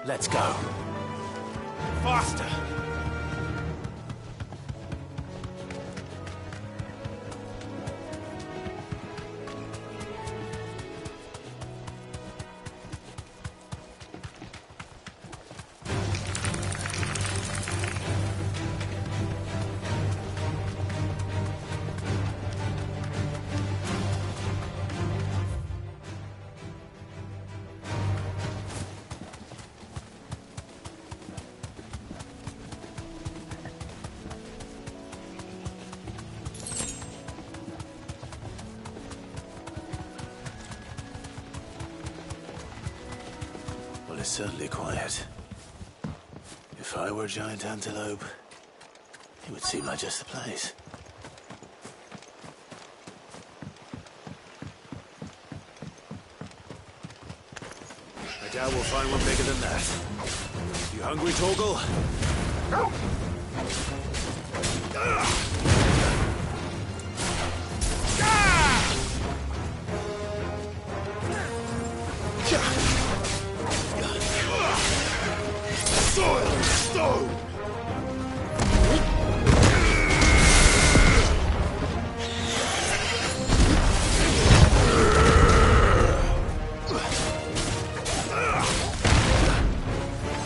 Let's go. Faster! It's certainly quiet. If I were a giant antelope, it would seem like just the place. I doubt we'll find one bigger than that. You hungry, Torgal? Soil and stone!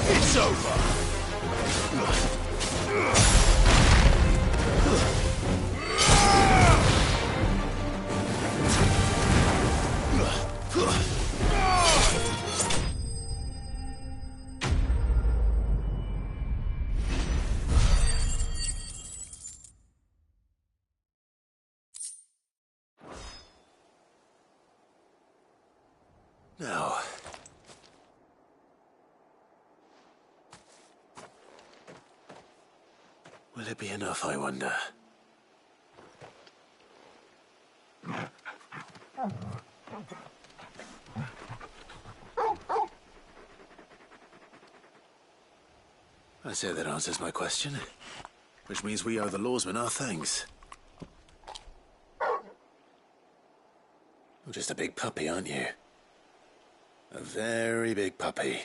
It's over! Now, will it be enough, I wonder? I say that answers my question, which means we owe the lawsmen our thanks. You're just a big puppy, aren't you? A very big puppy.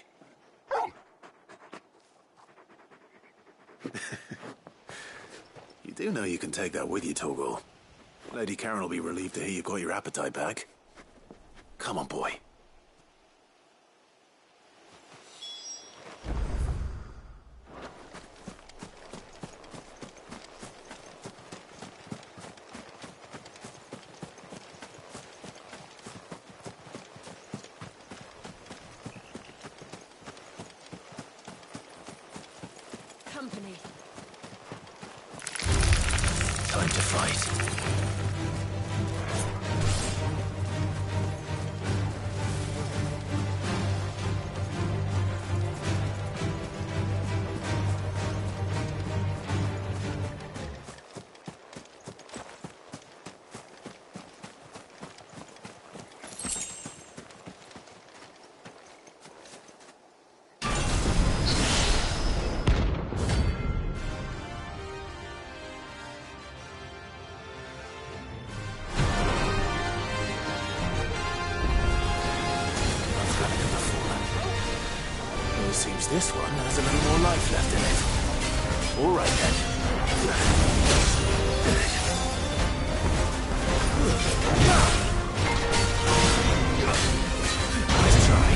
You do know you can take that with you, Torgal. Lady Karen will be relieved to hear you got your appetite back. Come on, boy. Company. Time to fight. Seems this one has a little more life left in it. All right, then. Nice try.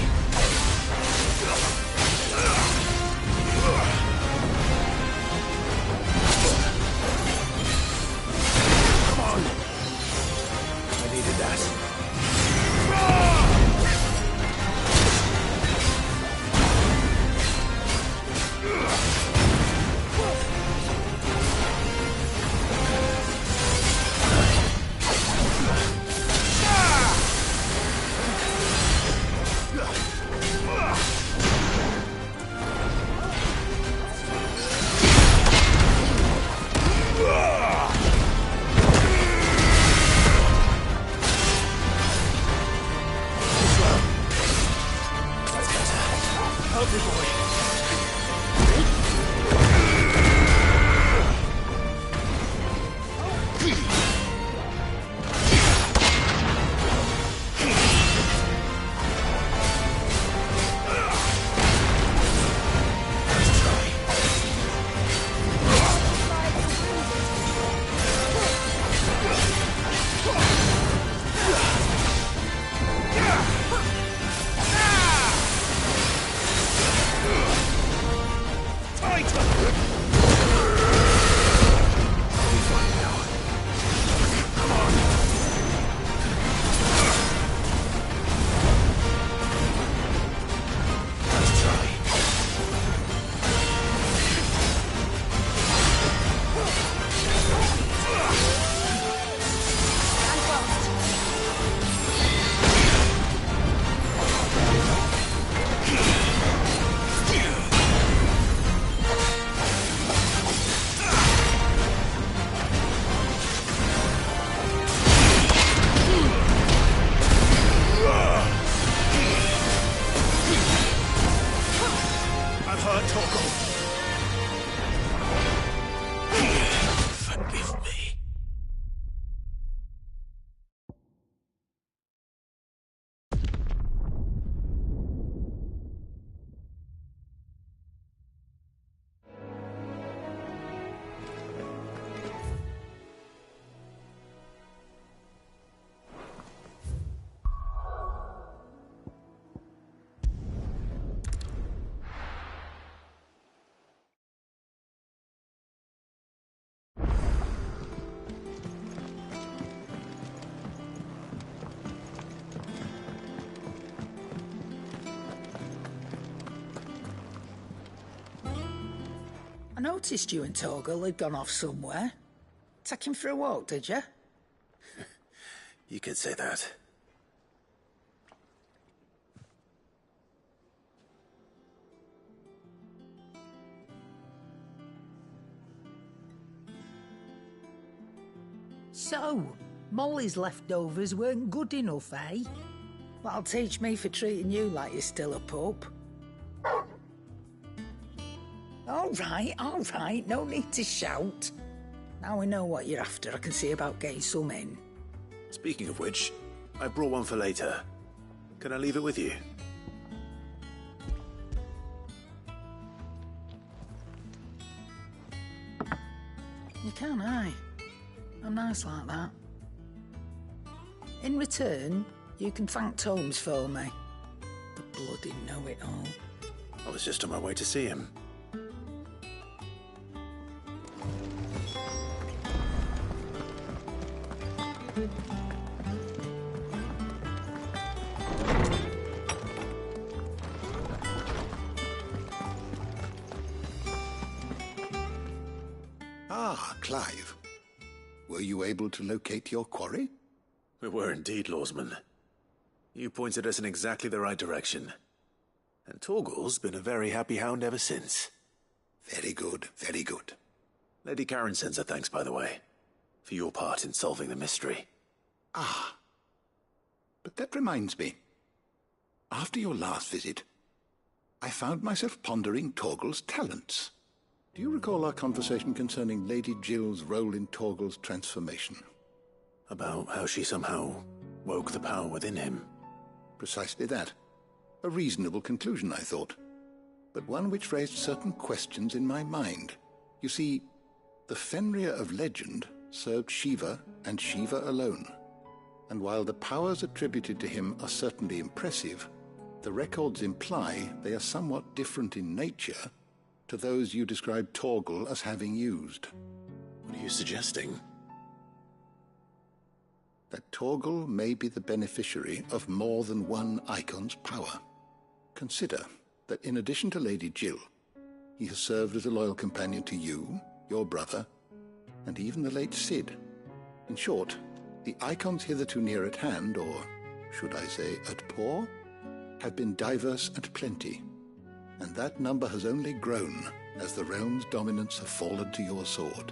noticed you and Torgal had gone off somewhere. Take him for a walk, did you? You could say that. So, Molly's leftovers weren't good enough, eh? That'll teach me for treating you like you're still a pup. All right, no need to shout. Now we know what you're after, I can see about getting some in. Speaking of which, I brought one for later. Can I leave it with you? You can, aye. I'm nice like that. In return, you can thank Tomes for me. The bloody know-it-all. I was just on my way to see him. Ah, Clive. Were you able to locate your quarry? We were indeed, Lawsman. You pointed us in exactly the right direction. And Torgal's been a very happy hound ever since. Very good, very good. Lady Karen sends her thanks, by the way, for your part in solving the mystery. Ah. But that reminds me. After your last visit, I found myself pondering Torgal's talents. Do you recall our conversation concerning Lady Jill's role in Torgal's transformation? About how she somehow woke the power within him. Precisely that. A reasonable conclusion, I thought, but one which raised certain questions in my mind. You see, the Fenrir of legend served Shiva and Shiva alone. And while the powers attributed to him are certainly impressive, the records imply they are somewhat different in nature to those you described Torgal as having used. What are you suggesting? That Torgal may be the beneficiary of more than one Eikon's power. Consider that in addition to Lady Jill, he has served as a loyal companion to you, your brother, and even the late Cid. In short, the Eikons hitherto near at hand, or should I say at paw, have been diverse and plenty, and that number has only grown as the realm's dominance have fallen to your sword.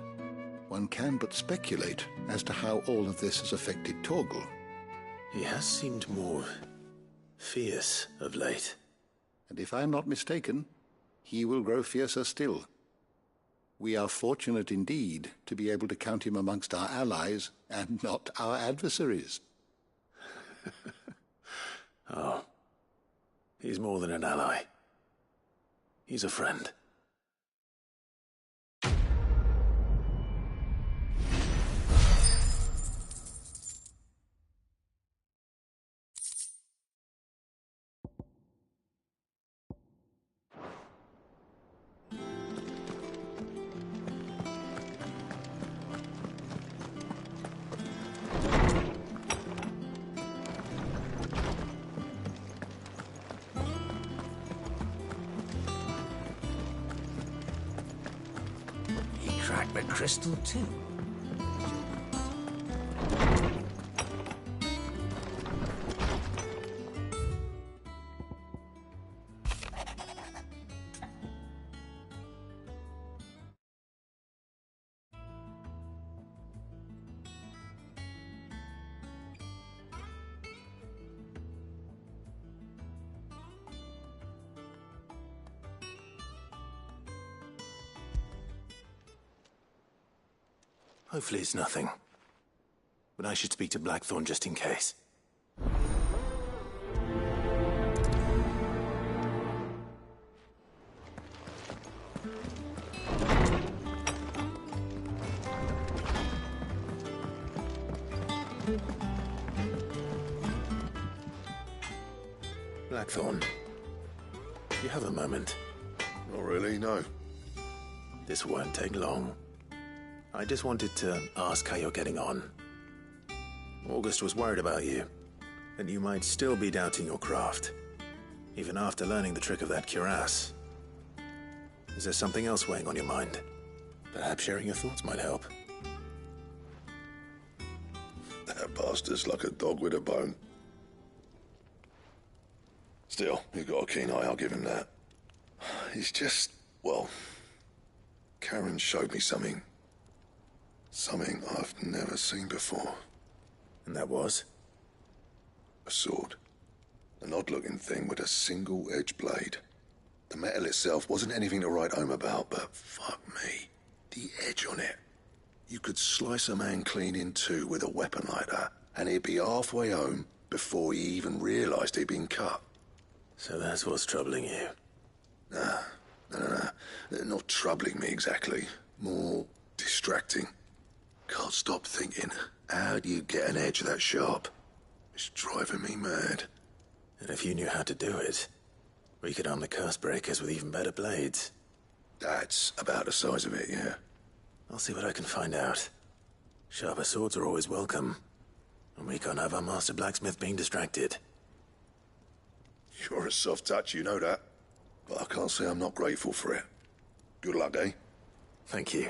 One can but speculate as to how all of this has affected Torgal. He has seemed more fierce of late. And if I am not mistaken, he will grow fiercer still. We are fortunate indeed to be able to count him amongst our allies and not our adversaries. Oh, he's more than an ally. He's a friend. The crystal too. Hopefully it's nothing. But I should speak to Blackthorn just in case. Blackthorn, you have a moment? Not really, no. This won't take long. I just wanted to ask how you're getting on. August was worried about you, and you might still be doubting your craft, even after learning the trick of that cuirass. Is there something else weighing on your mind? Perhaps sharing your thoughts might help. That bastard's like a dog with a bone. Still, you've got a keen eye, I'll give him that. He's just, well, Karen showed me something. Something I've never seen before. And that was? A sword. An odd-looking thing with a single-edged blade. The metal itself wasn't anything to write home about, but fuck me, the edge on it. You could slice a man clean in two with a weapon like that, and he'd be halfway home before he even realised he'd been cut. So that's what's troubling you? Nah. Not troubling me exactly. More distracting. Can't stop thinking, how do you get an edge that sharp? It's driving me mad. And if you knew how to do it, we could arm the curse breakers with even better blades. That's about the size of it, yeah. I'll see what I can find out. Sharper swords are always welcome. And we can't have our master blacksmith being distracted. You're a soft touch, you know that. But I can't say I'm not grateful for it. Good luck, eh? Thank you.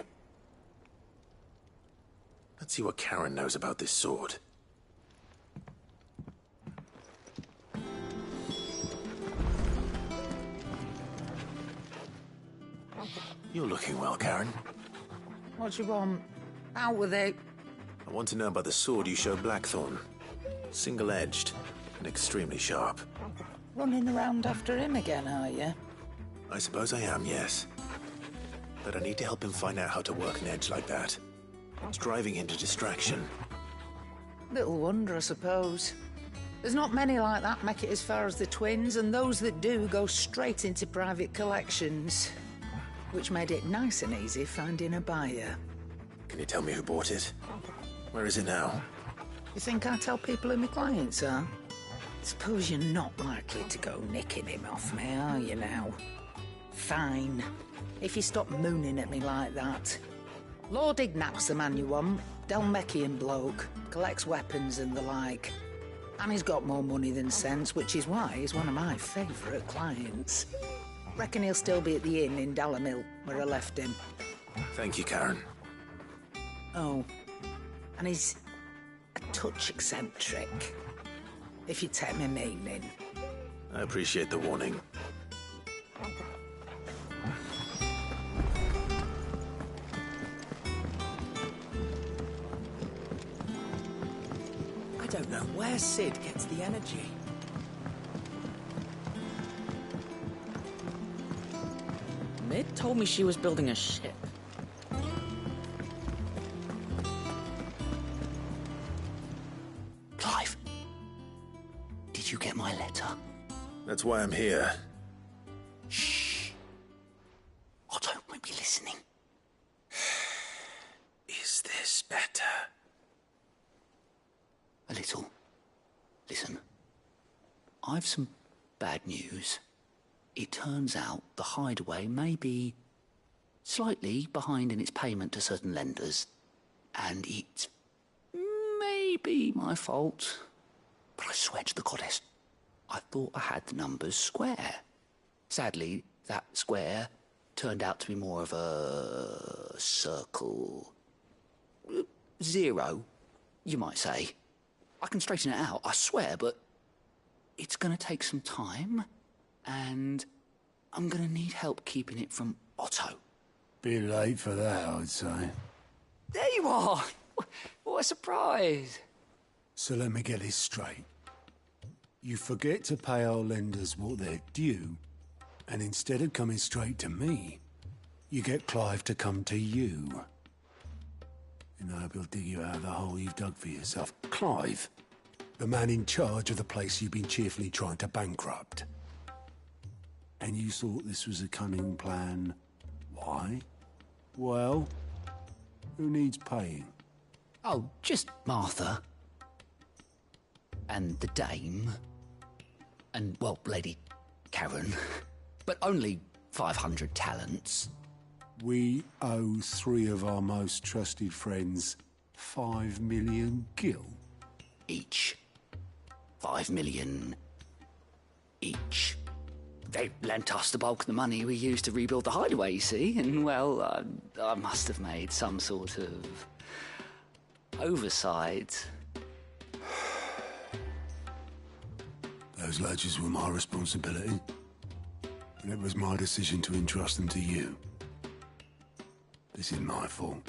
Let's see what Karen knows about this sword. You're looking well, Karen. What do you want? Out with it. I want to know about the sword you showed Blackthorn. Single-edged and extremely sharp. Running around after him again, are you? I suppose I am, yes. But I need to help him find out how to work an edge like that. It's driving him to distraction. Little wonder, I suppose. There's not many like that make it as far as the twins, and those that do go straight into private collections. Which made it nice and easy finding a buyer. Can you tell me who bought it? Where is it now? You think I tell people who my clients are? Suppose you're not likely to go nicking him off me, are you now? Fine. If you stop mooning at me like that. Lord Ignat's the man you want. Dalmekian bloke. Collects weapons and the like. And he's got more money than sense, which is why he's one of my favourite clients. Reckon he'll still be at the inn in Dalamil, where I left him. Thank you, Karen. Oh, and he's a touch eccentric, if you take my meaning. I appreciate the warning. I don't know where Sid gets the energy. Mid told me she was building a ship. Clive, did you get my letter? That's why I'm here. Shh. Otto won't be listening. Is this better? A little. Listen, I've some bad news. It turns out the Hideaway may be slightly behind in its payment to certain lenders, and it may be my fault. But I swear to the goddess, I thought I had the numbers square. Sadly, that square turned out to be more of a circle. Zero, you might say. I can straighten it out, I swear, but it's going to take some time. And I'm gonna need help keeping it from Otto. Bit late for that, I'd say. There you are! What a surprise! So let me get this straight. You forget to pay our lenders what they're due, and instead of coming straight to me, you get Clive to come to you. And I hope he'll dig you out of the hole you've dug for yourself. Clive, the man in charge of the place you've been cheerfully trying to bankrupt. And you thought this was a cunning plan. Why? Well, who needs paying? Oh, just Martha. And the dame. And, well, Lady Karen. But only 500 talents. We owe 3 of our most trusted friends 5 million gil. Each. 5 million each. They lent us the bulk of the money we used to rebuild the hideaway, you see, and, well, I must have made some sort of oversight. Those ledgers were my responsibility, and it was my decision to entrust them to you. This is my fault.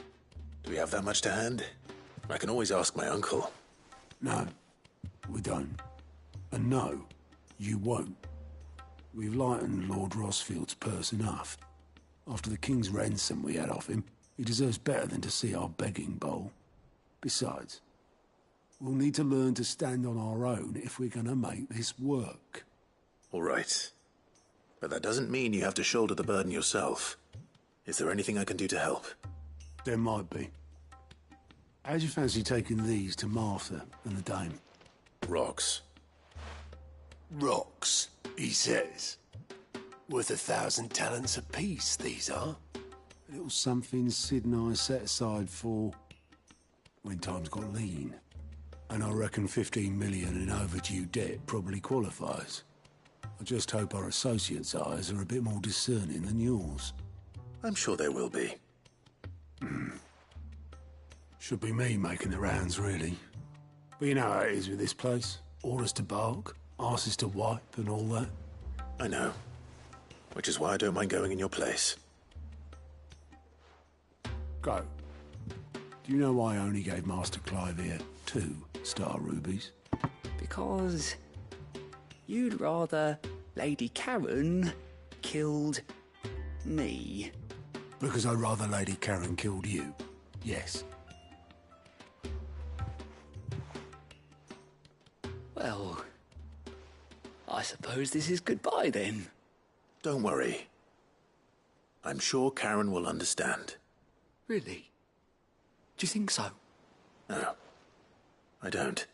Do we have that much to hand? I can always ask my uncle. No, we don't. And no, you won't. We've lightened Lord Rosfield's purse enough. After the king's ransom we had off him, he deserves better than to see our begging bowl. Besides, we'll need to learn to stand on our own if we're gonna make this work. All right. But that doesn't mean you have to shoulder the burden yourself. Is there anything I can do to help? There might be. How'd you fancy taking these to Martha and the dame? Rocks. Rocks, he says. Worth 1,000 talents apiece, these are. A little something Sid and I set aside for when times got lean. And I reckon 15 million in overdue debt probably qualifies. I just hope our associates' eyes are a bit more discerning than yours. I'm sure they will be. Should be me making the rounds, really. But you know how it is with this place. Orders to bark, arses to wipe, and all that. I know. Which is why I don't mind going in your place. Go. Do you know why I only gave Master Clive here 2 star rubies? Because you'd rather Lady Karen killed me. Because I'd rather Lady Karen killed you. Yes. Well, I suppose this is goodbye then. Don't worry. I'm sure Karen will understand. Really? Do you think so? No, I don't.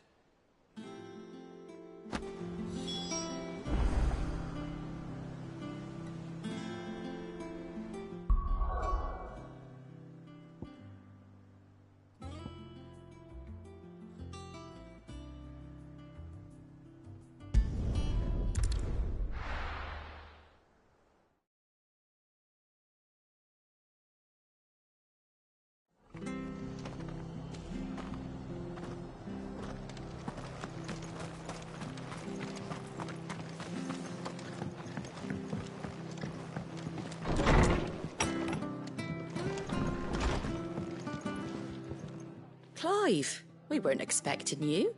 Clive, we weren't expecting you.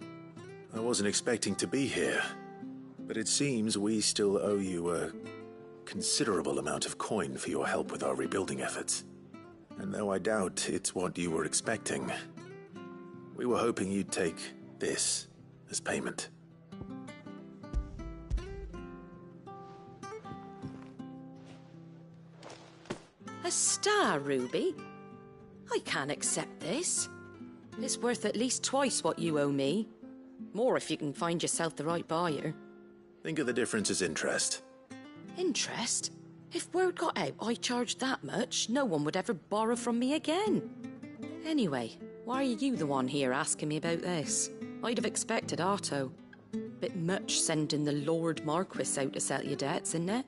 I wasn't expecting to be here, but it seems we still owe you a considerable amount of coin for your help with our rebuilding efforts. And though I doubt it's what you were expecting, we were hoping you'd take this as payment. A star ruby? I can't accept this. It's worth at least twice what you owe me. More if you can find yourself the right buyer. Think of the difference as interest. Interest? If word got out I charged that much, no one would ever borrow from me again. Anyway, why are you the one here asking me about this? I'd have expected Otto. Bit much sending the Lord Marquis out to settle your debts, isn't it?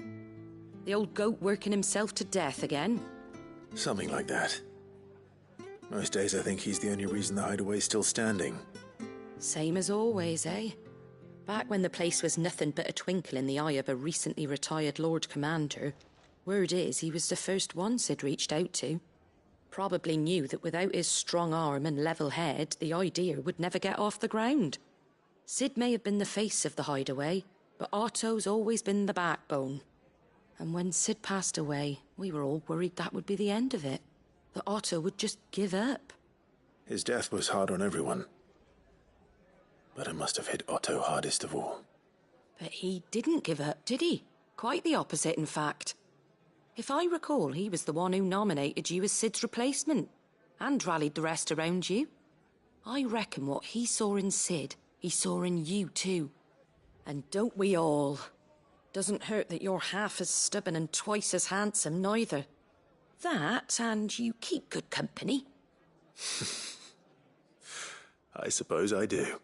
The old goat working himself to death again? Something like that. Most days I think he's the only reason the hideaway's still standing. Same as always, eh? Back when the place was nothing but a twinkle in the eye of a recently retired Lord Commander, word is he was the first one Sid reached out to. Probably knew that without his strong arm and level head, the idea would never get off the ground. Sid may have been the face of the hideaway, but Otto's always been the backbone. And when Sid passed away, we were all worried that would be the end of it. That Otto would just give up. His death was hard on everyone. But it must have hit Otto hardest of all. But he didn't give up, did he? Quite the opposite, in fact. If I recall, he was the one who nominated you as Sid's replacement, and rallied the rest around you. I reckon what he saw in Sid, he saw in you too. And don't we all? Doesn't hurt that you're half as stubborn and twice as handsome, neither. That, and you keep good company. I suppose I do.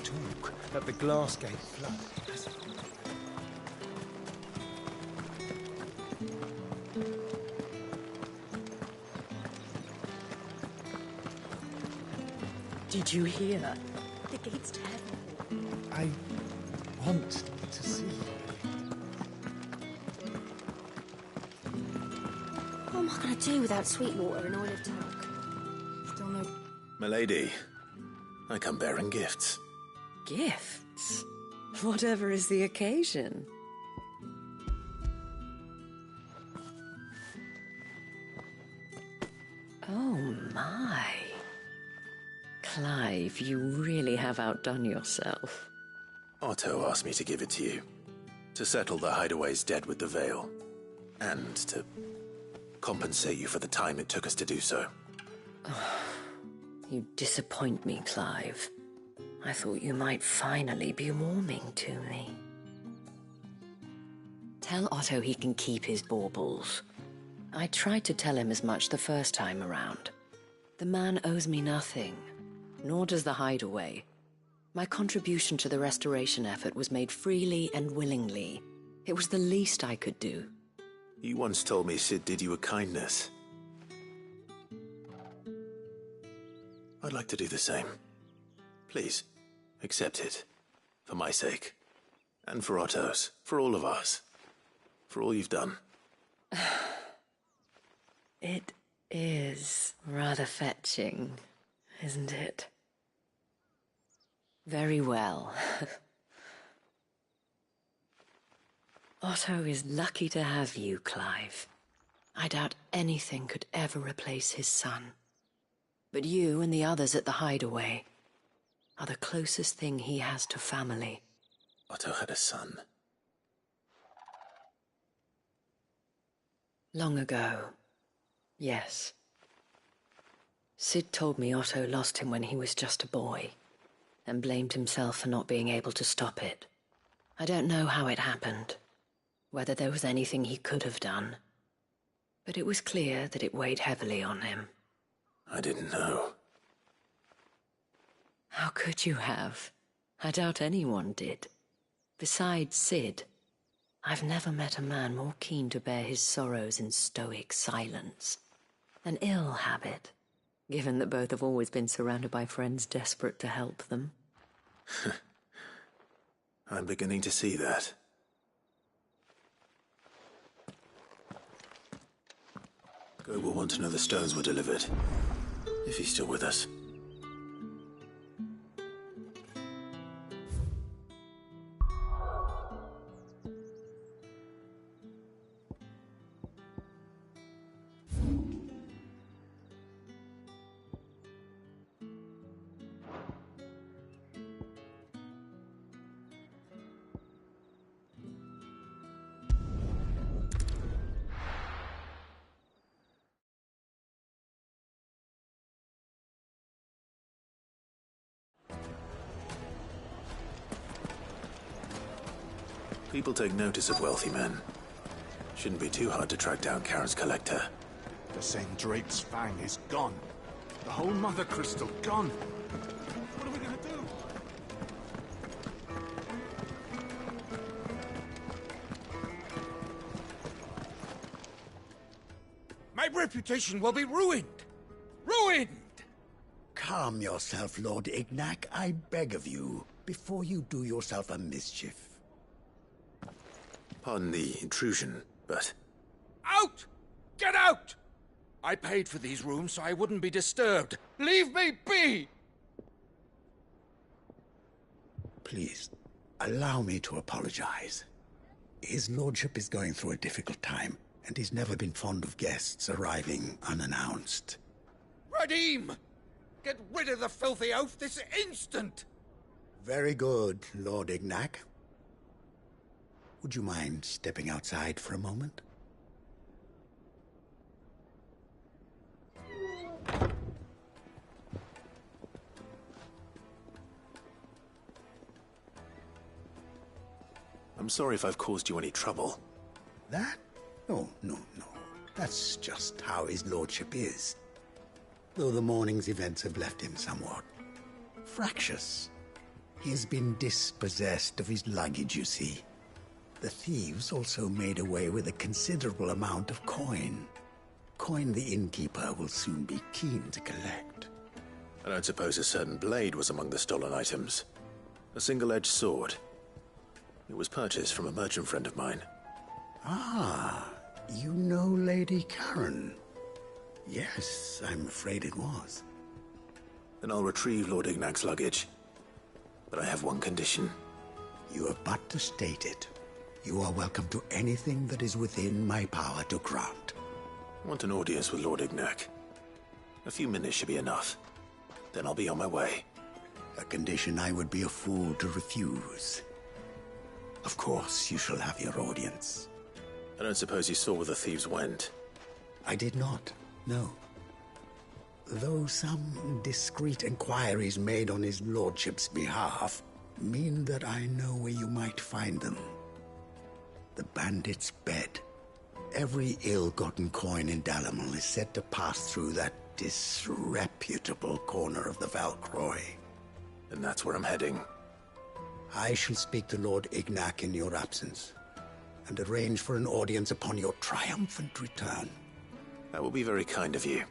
There's talk that the Glassgate flood has... Did you hear? The gate's terrible. I want to see. What am I going to do without Sweetwater and Olive Talk? Still no... Milady, I come bearing gifts. Gifts? Whatever is the occasion. Oh my. Clive, you really have outdone yourself. Otto asked me to give it to you. To settle the Hideaway's debt with the Veil. And to compensate you for the time it took us to do so. You disappoint me, Clive. I thought you might finally be warming to me. Tell Otto he can keep his baubles. I tried to tell him as much the first time around. The man owes me nothing, nor does the Hideaway. My contribution to the restoration effort was made freely and willingly. It was the least I could do. You once told me Sid did you a kindness. I'd like to do the same. Please, accept it. For my sake. And for Otto's. For all of us. For all you've done. It is rather fetching, isn't it? Very well. Otto is lucky to have you, Clive. I doubt anything could ever replace his son. But you and the others at the Hideaway are the closest thing he has to family. Otto had a son. Long ago, yes. Sid told me Otto lost him when he was just a boy, and blamed himself for not being able to stop it. I don't know how it happened, whether there was anything he could have done, but it was clear that it weighed heavily on him. I didn't know. How could you have? I doubt anyone did. Besides Sid, I've never met a man more keen to bear his sorrows in stoic silence. An ill habit, given that both have always been surrounded by friends desperate to help them. I'm beginning to see that. Go will want to know the stones were delivered. If he's still with us. People take notice of wealthy men. Shouldn't be too hard to track down Karen's collector. The St. Drake's Fang is gone. The whole Mother Crystal gone. What are we gonna do? My reputation will be ruined! Ruined! Calm yourself, Lord Ignac, I beg of you, before you do yourself a mischief. Pardon the intrusion, but... Out! Get out! I paid for these rooms so I wouldn't be disturbed. Leave me be! Please, allow me to apologize. His lordship is going through a difficult time, and he's never been fond of guests arriving unannounced. Radim! Get rid of the filthy oaf this instant! Very good, Lord Ignac. Would you mind stepping outside for a moment? I'm sorry if I've caused you any trouble. That? No. That's just how his lordship is. Though the morning's events have left him somewhat fractious. He's been dispossessed of his luggage, you see. The thieves also made away with a considerable amount of coin. Coin the innkeeper will soon be keen to collect. I don't suppose a certain blade was among the stolen items. A single-edged sword. It was purchased from a merchant friend of mine. Ah, you know Lady Karen. Yes, I'm afraid it was. Then I'll retrieve Lord Ignac's luggage. But I have one condition. You have but to state it. You are welcome to anything that is within my power to grant. I want an audience with Lord Ignac. A few minutes should be enough. Then I'll be on my way. A condition I would be a fool to refuse. Of course, you shall have your audience. I don't suppose you saw where the thieves went? I did not, no. Though some discreet inquiries made on his lordship's behalf mean that I know where you might find them. The bandit's bed. Every ill-gotten coin in Dalamil is said to pass through that disreputable corner of the Valcroy. And that's where I'm heading. I shall speak to Lord Ignac in your absence, and arrange for an audience upon your triumphant return. That will be very kind of you.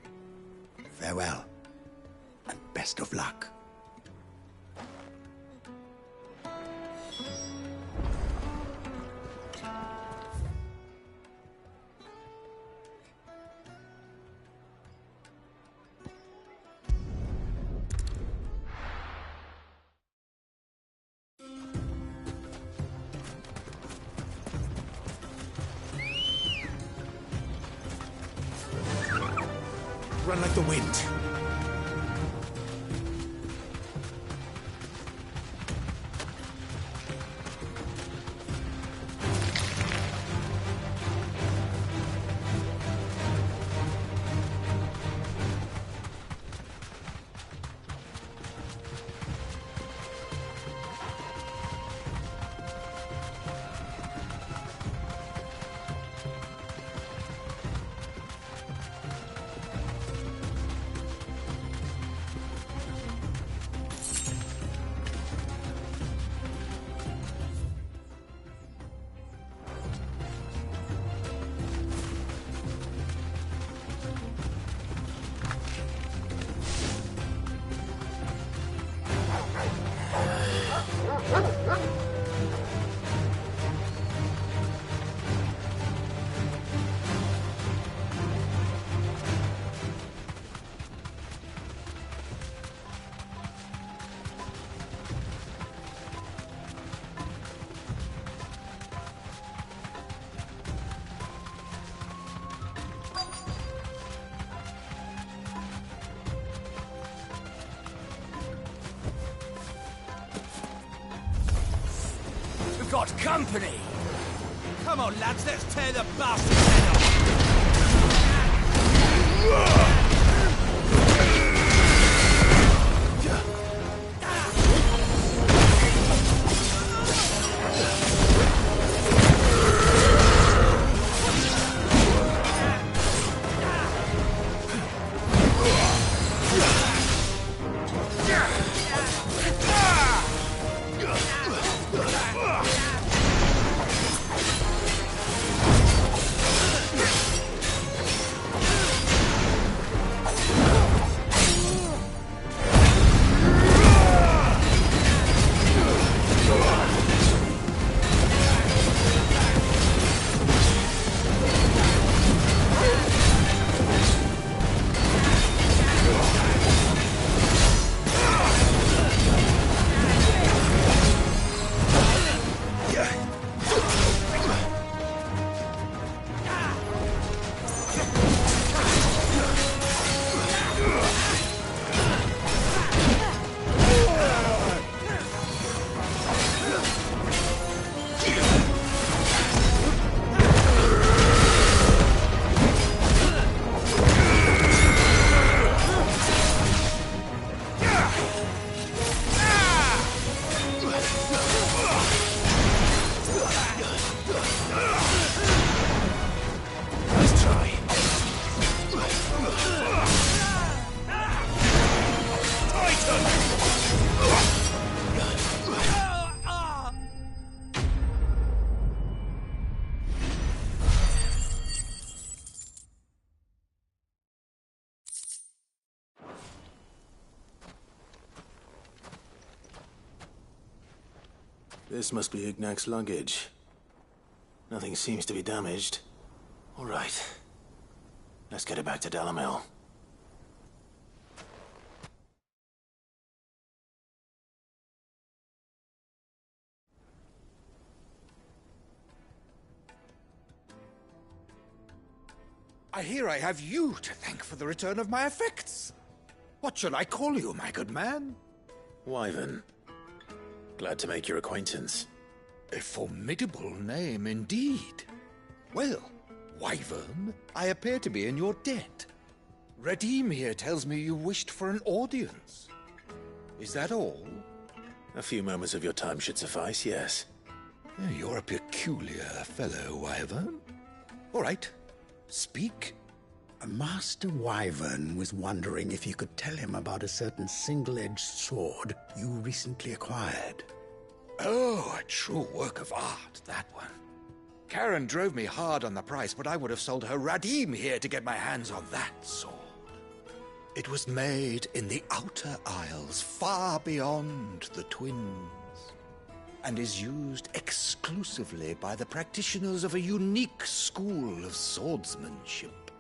Farewell, and best of luck. Run like the wind. Got company! Come on, lads, let's tear the bastard's head off! This must be Ignac's luggage. Nothing seems to be damaged. All right. Let's get it back to Dalamil. I hear I have you to thank for the return of my effects. What shall I call you, my good man? Wyvern. Glad to make your acquaintance. A formidable name indeed. Well, Wyvern, I appear to be in your debt. Redeem here tells me you wished for an audience. Is that all? A few moments of your time should suffice, yes. You're a peculiar fellow, Wyvern. All right, speak. Master Wyvern was wondering if you could tell him about a certain single-edged sword you recently acquired. Oh, a true work of art, that one. Karen drove me hard on the price, but I would have sold her Radim here to get my hands on that sword. It was made in the Outer Isles, far beyond the Twins, and is used exclusively by the practitioners of a unique school of swordsmanship.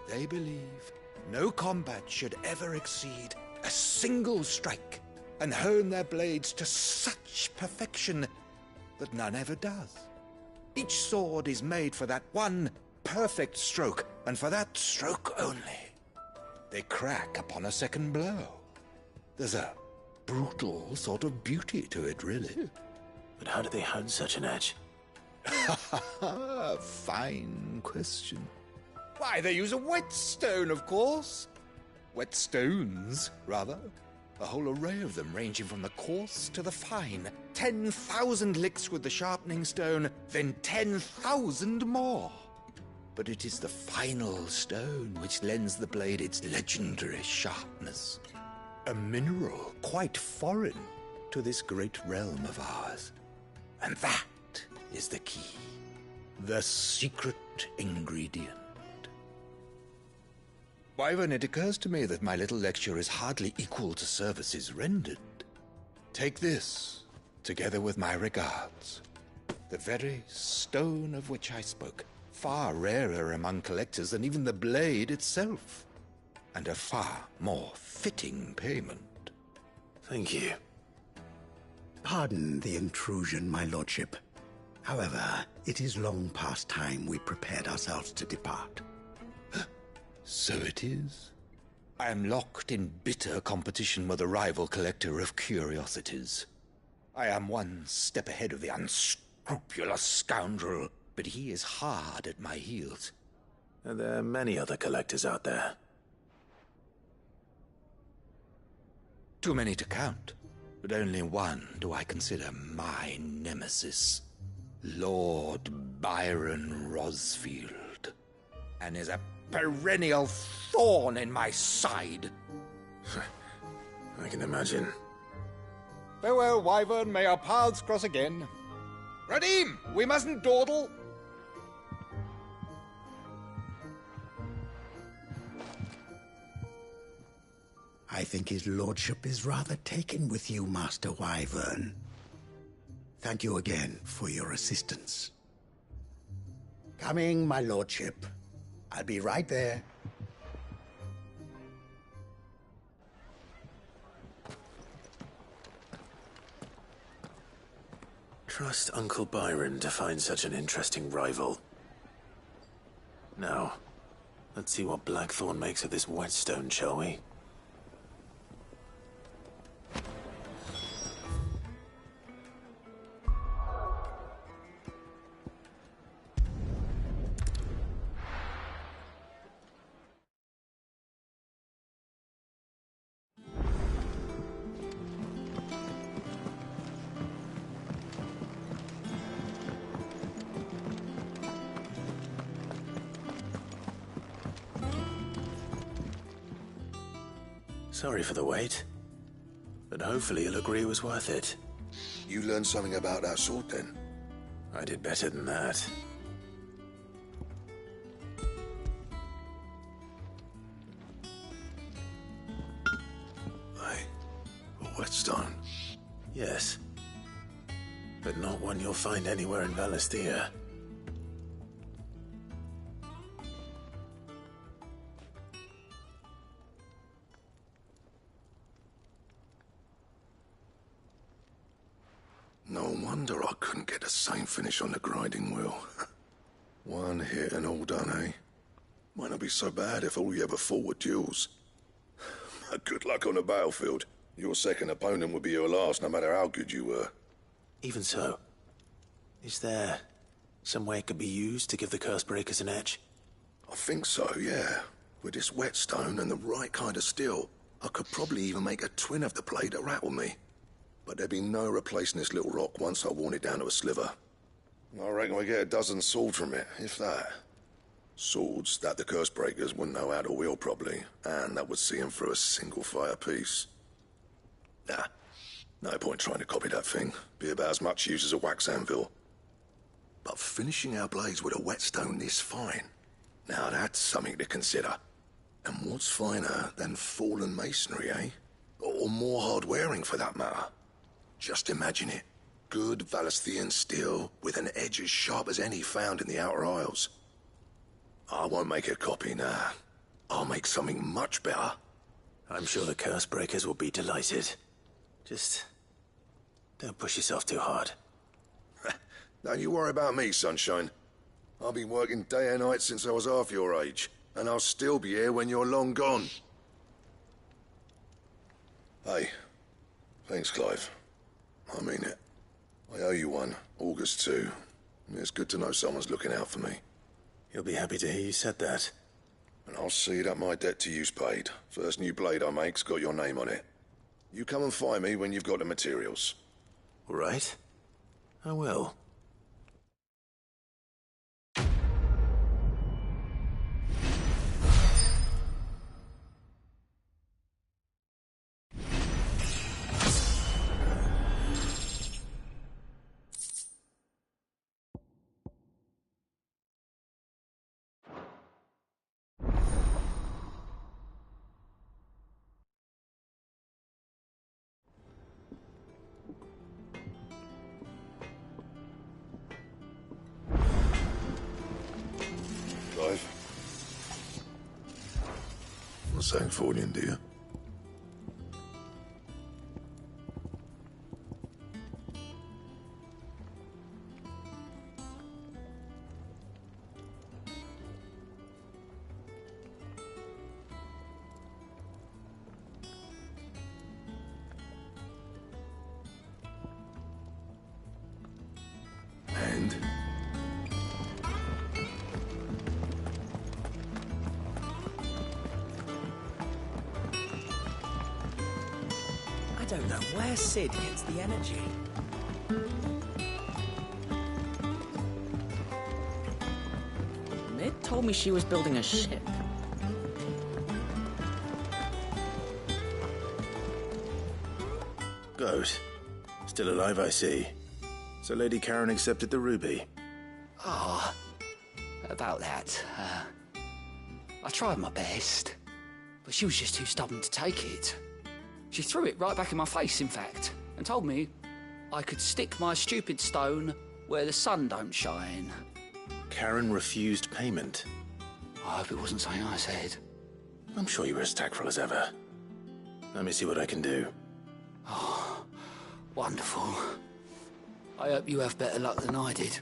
They believe no combat should ever exceed a single strike, and hone their blades to such perfection that none ever does. Each sword is made for that one perfect stroke, and for that stroke only. They crack upon a second blow. There's a brutal sort of beauty to it, really. But how do they hone such an edge? Fine question. Why, they use a whetstone, of course. Whetstones, rather. A whole array of them, ranging from the coarse to the fine. 10,000 licks with the sharpening stone, then 10,000 more. But it is the final stone which lends the blade its legendary sharpness. A mineral quite foreign to this great realm of ours. And that is the key. The secret ingredient. Wyvern, it occurs to me that my little lecture is hardly equal to services rendered. Take this, together with my regards. The very stone of which I spoke, far rarer among collectors than even the blade itself, and a far more fitting payment. Thank you. Pardon the intrusion, my lordship. However, it is long past time we prepared ourselves to depart. So it is. I am locked in bitter competition with a rival collector of curiosities. I am one step ahead of the unscrupulous scoundrel, but he is hard at my heels. Are there many other collectors out there? Too many to count, but only one do I consider my nemesis. Lord Byron Rosfield, and is a perennial thorn in my side. I can imagine. Farewell, Wyvern. May our paths cross again. Radim, we mustn't dawdle. I think his lordship is rather taken with you, Master Wyvern. Thank you again for your assistance. Coming, my lordship. I'll be right there. Trust Uncle Byron to find such an interesting rival. Now, let's see what Blackthorn makes of this whetstone, shall we? Sorry for the wait, but hopefully you'll agree it was worth it. You learned something about that sword, then? I did better than that. A whetstone? Yes. but not one you'll find anywhere in Valisthea. No wonder I couldn't get the same finish on the grinding wheel. One hit and all done, eh? Might not be so bad if all you ever fought were duels. Good luck on the battlefield. Your second opponent would be your last, no matter how good you were. Even so, is there some way it could be used to give the curse breakers an edge? I think so, yeah. With this whetstone and the right kind of steel, I could probably even make a twin of the blade that rattled me. But there'd be no replacing this little rock once I worn it down to a sliver. I reckon we get a dozen swords from it, if that. Swords that the curse breakers wouldn't know how to wield properly, and that would see them through a single fire piece. Nah, no point trying to copy that thing. Be about as much use as a wax anvil. But finishing our blades with a whetstone this fine, now that's something to consider. And what's finer than fallen masonry, eh? Or more hard-wearing, for that matter. Just imagine it. Good Valisthean steel with an edge as sharp as any found in the Outer Isles. I won't make a copy, nah. I'll make something much better. I'm sure the curse breakers will be delighted. Just don't push yourself too hard. Don't you worry about me, sunshine. I've been working day and night since I was half your age, and I'll still be here when you're long gone. Hey, thanks, Clive. I mean it. I owe you one, August too. It's good to know someone's looking out for me. He'll be happy to hear you said that. And I'll see that my debt to you's paid. First new blade I make's got your name on it. You come and find me when you've got the materials. All right. I will. Clive? What's that for you, dear? And? I don't know where Sid gets the energy. Mid told me she was building a ship. Goat. Still alive, I see. So Lady Karen accepted the ruby. Ah, about that. I tried my best, but she was just too stubborn to take it. She threw it right back in my face, in fact, and told me I could stick my stupid stone where the sun don't shine. Karen refused payment. I hope it wasn't something I said. I'm sure you were as tactful as ever. Let me see what I can do. Oh, wonderful. I hope you have better luck than I did.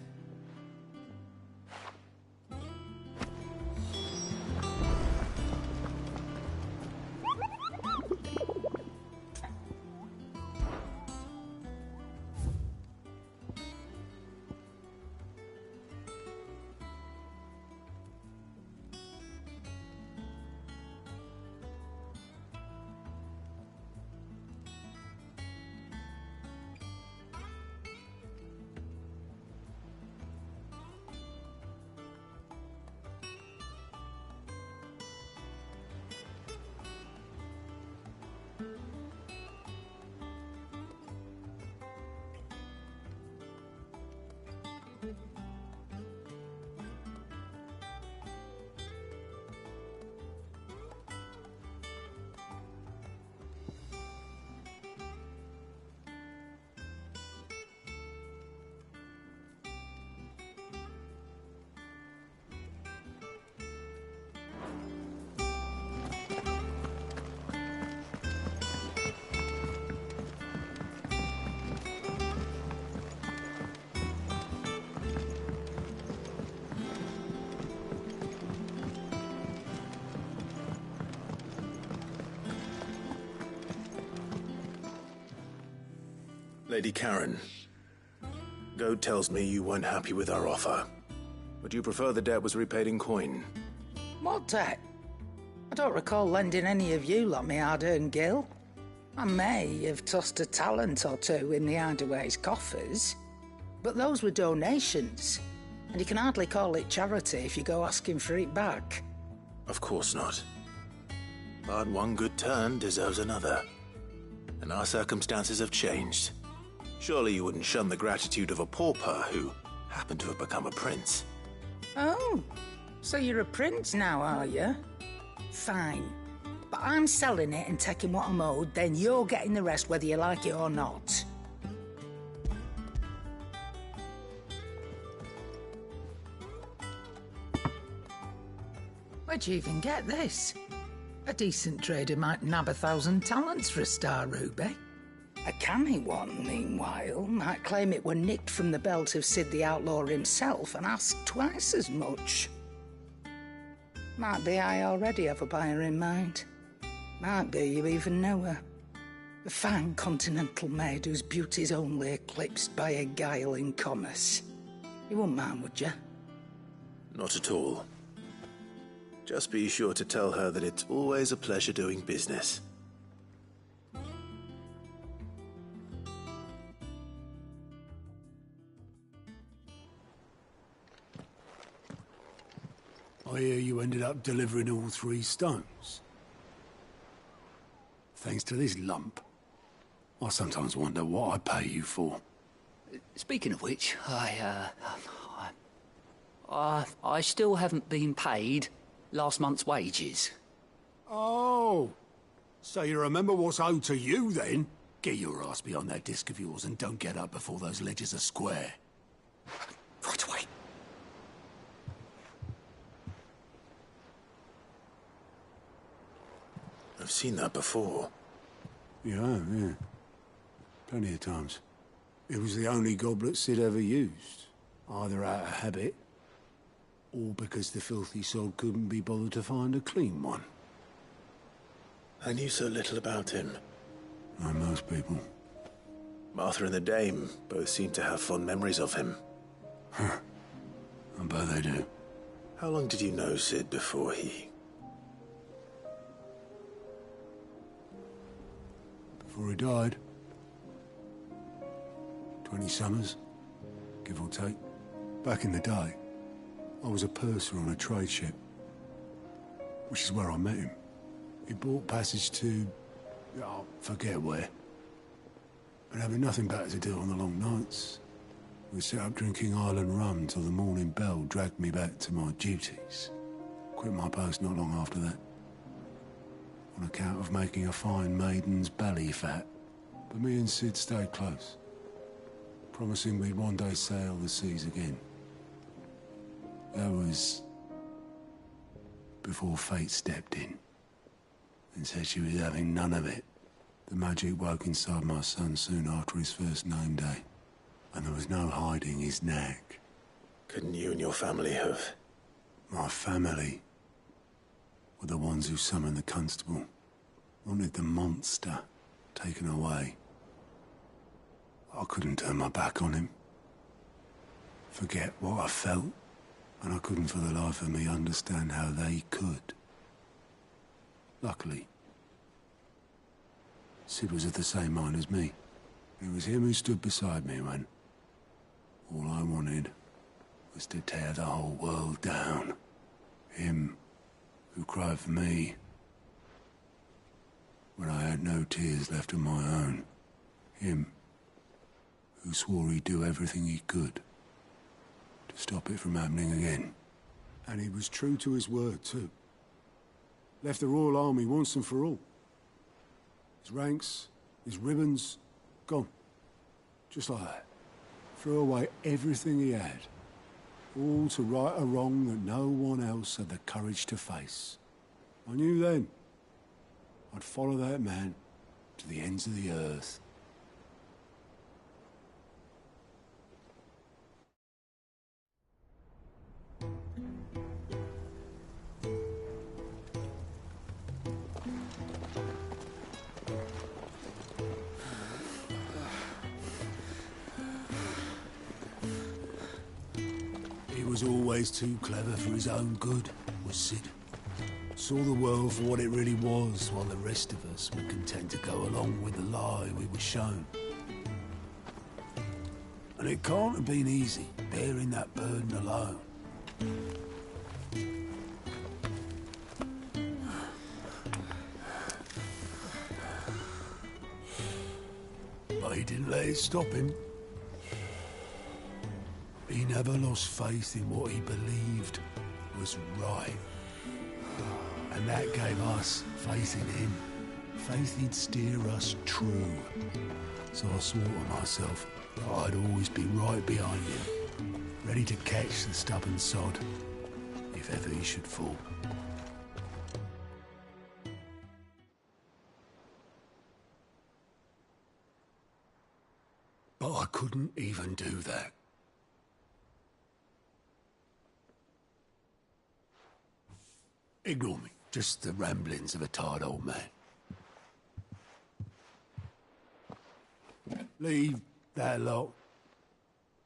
Lady Karen, Goat tells me you weren't happy with our offer. Would you prefer the debt was repaid in coin? What debt? I don't recall lending any of you like me hard-earned gil. I may have tossed a talent or two in the Hideaway's coffers, but those were donations, and you can hardly call it charity if you go asking for it back. Of course not. But one good turn deserves another. And our circumstances have changed. Surely you wouldn't shun the gratitude of a pauper who happened to have become a prince. Oh, so you're a prince now, are you? Fine. But I'm selling it and taking what I'm owed, then you're getting the rest whether you like it or not. Where'd you even get this? A decent trader might nab 1,000 talents for a star ruby. A canny one, meanwhile, might claim it were nicked from the belt of Sid the Outlaw himself and ask twice as much. Might be I already have a buyer in mind. Might be you even know her. A fine continental maid whose beauty's only eclipsed by a guile in commerce. You wouldn't mind, would you? Not at all. Just be sure to tell her that it's always a pleasure doing business. I hear you ended up delivering all 3 stones. Thanks to this lump. I sometimes wonder what I pay you for. Speaking of which, I still haven't been paid last month's wages. Oh, so you remember what's owed to you, then? Get your ass behind that disc of yours and don't get up before those ledgers are square. Right away. I've seen that before. Yeah. Plenty of times. It was the only goblet Sid ever used. Either out of habit, or because the filthy sod couldn't be bothered to find a clean one. I knew so little about him. Like most people. Martha and the Dame both seem to have fond memories of him. Huh. I bet they do. How long did you know Sid before he... Before he died. 20 summers, give or take. Back in the day, I was a purser on a trade ship, which is where I met him. He bought passage to... I forget where. And having nothing better to do on the long nights, we set up drinking island rum till the morning bell dragged me back to my duties. Quit my post not long after that, on account of making a fine maiden's belly fat. But me and Sid stayed close, promising we'd one day sail the seas again. That was before fate stepped in and said she was having none of it. The magic woke inside my son soon after his first name day, and there was no hiding his knack. Couldn't you and your family have... My family were the ones who summoned the constable, wanted the monster taken away. I couldn't turn my back on him, forget what I felt, and I couldn't for the life of me understand how they could. Luckily, Sid was of the same mind as me. It was him who stood beside me when all I wanted was to tear the whole world down. Him who cried for me when I had no tears left of my own. Him who swore he'd do everything he could to stop it from happening again. And he was true to his word, too. Left the Royal Army once and for all. His ranks, his ribbons, gone. Just like that. Threw away everything he had. All to right a wrong that no one else had the courage to face. I knew then I'd follow that man to the ends of the earth. He was always too clever for his own good, was Sid. Saw the world for what it really was, while the rest of us were content to go along with the lie we were shown. And it can't have been easy, bearing that burden alone. But he didn't let it stop him. He never lost faith in what he believed was right. And that gave us faith in him. Faith he'd steer us true. So I swore to myself that I'd always be right behind him, ready to catch the stubborn sod, if ever he should fall. But I couldn't even do that. Ignore me. Just the ramblings of a tired old man. Leave that lot.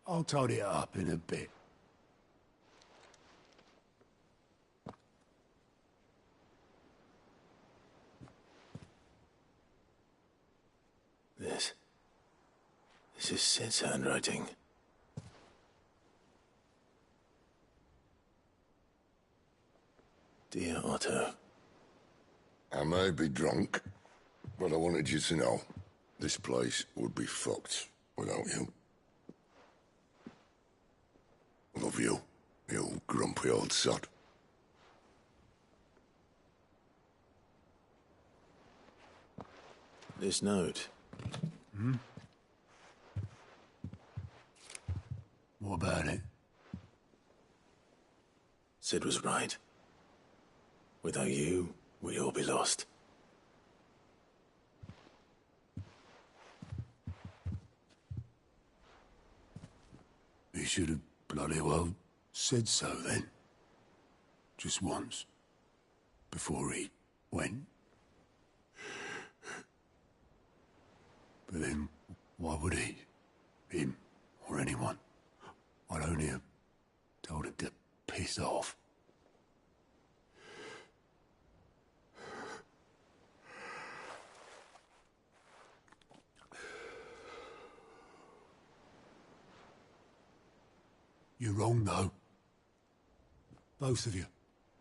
I'll tidy it up in a bit. This is Sid's handwriting. Dear Otto. I may be drunk, but I wanted you to know this place would be fucked without you. Love you, you grumpy old sod. This note. Hmm? What about it? Sid was right. Without you, we'd all be lost. He should have bloody well said so then. Just once. Before he went. But then, why would he? Him, or anyone? I'd only have told him to piss off. You're wrong, though. Both of you.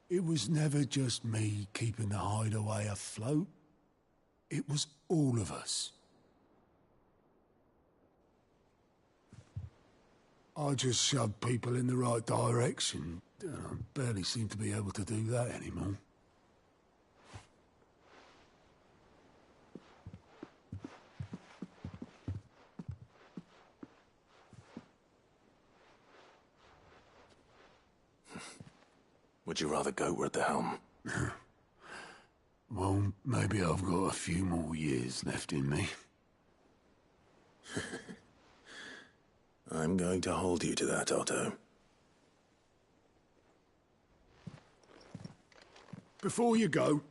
It was never just me keeping the hideaway afloat. It was all of us. I just shoved people in the right direction. I barely seem to be able to do that anymore. Would you rather goat were at the helm? Well, maybe I've got a few more years left in me. I'm going to hold you to that, Otto. Before you go,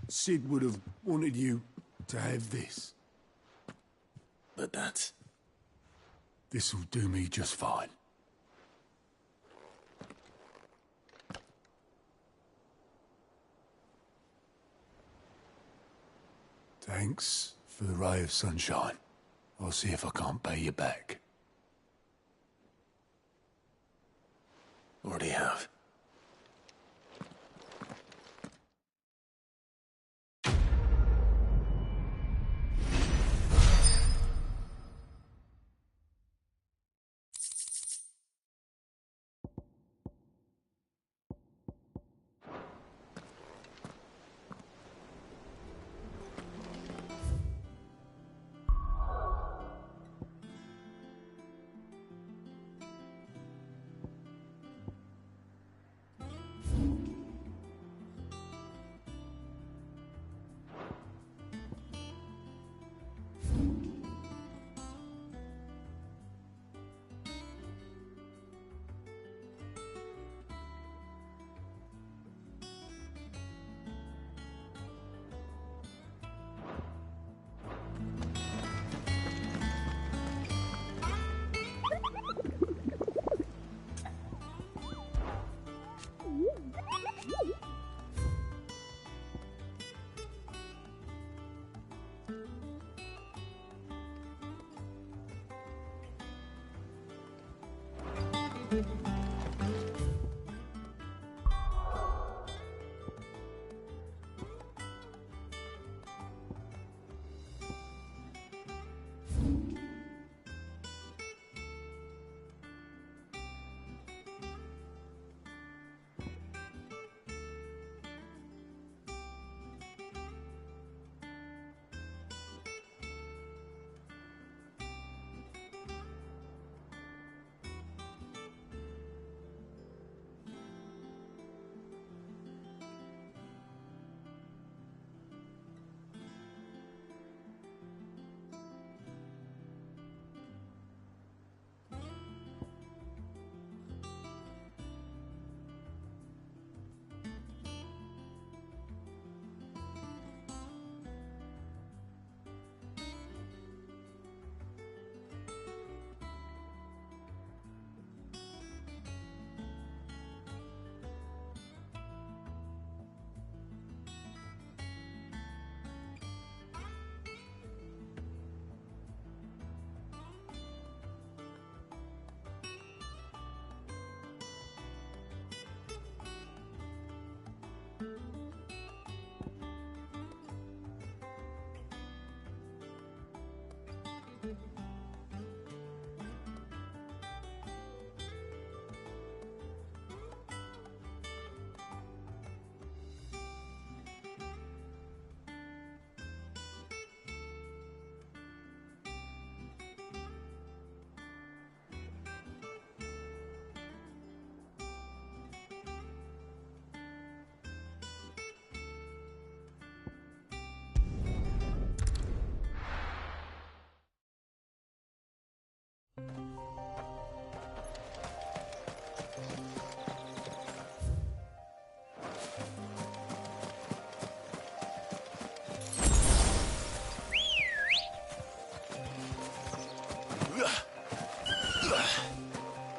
Sid would have wanted you to have this. But that's... This'll do me just fine. Thanks for the ray of sunshine. I'll see if I can't pay you back. Already have.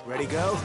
Ready, go?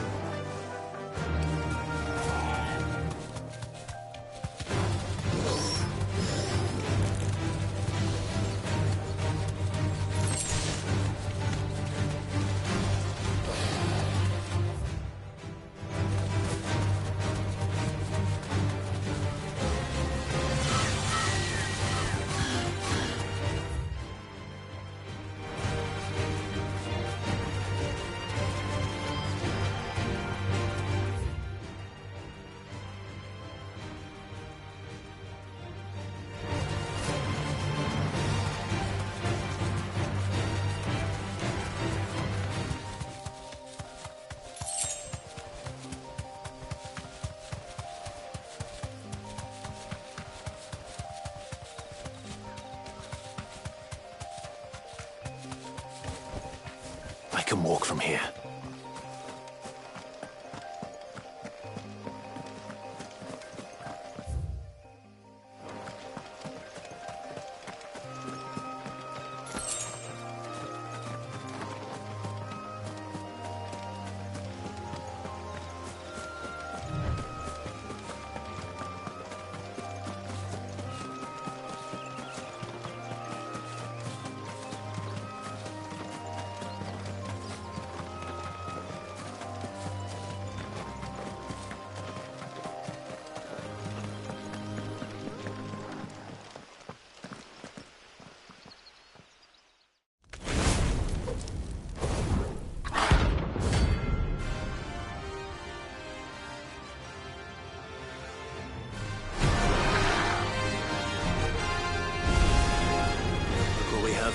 I can walk from here.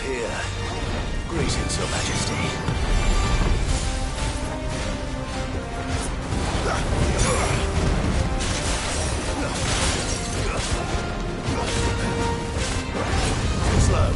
Here. Greetings, Your Majesty. Slow.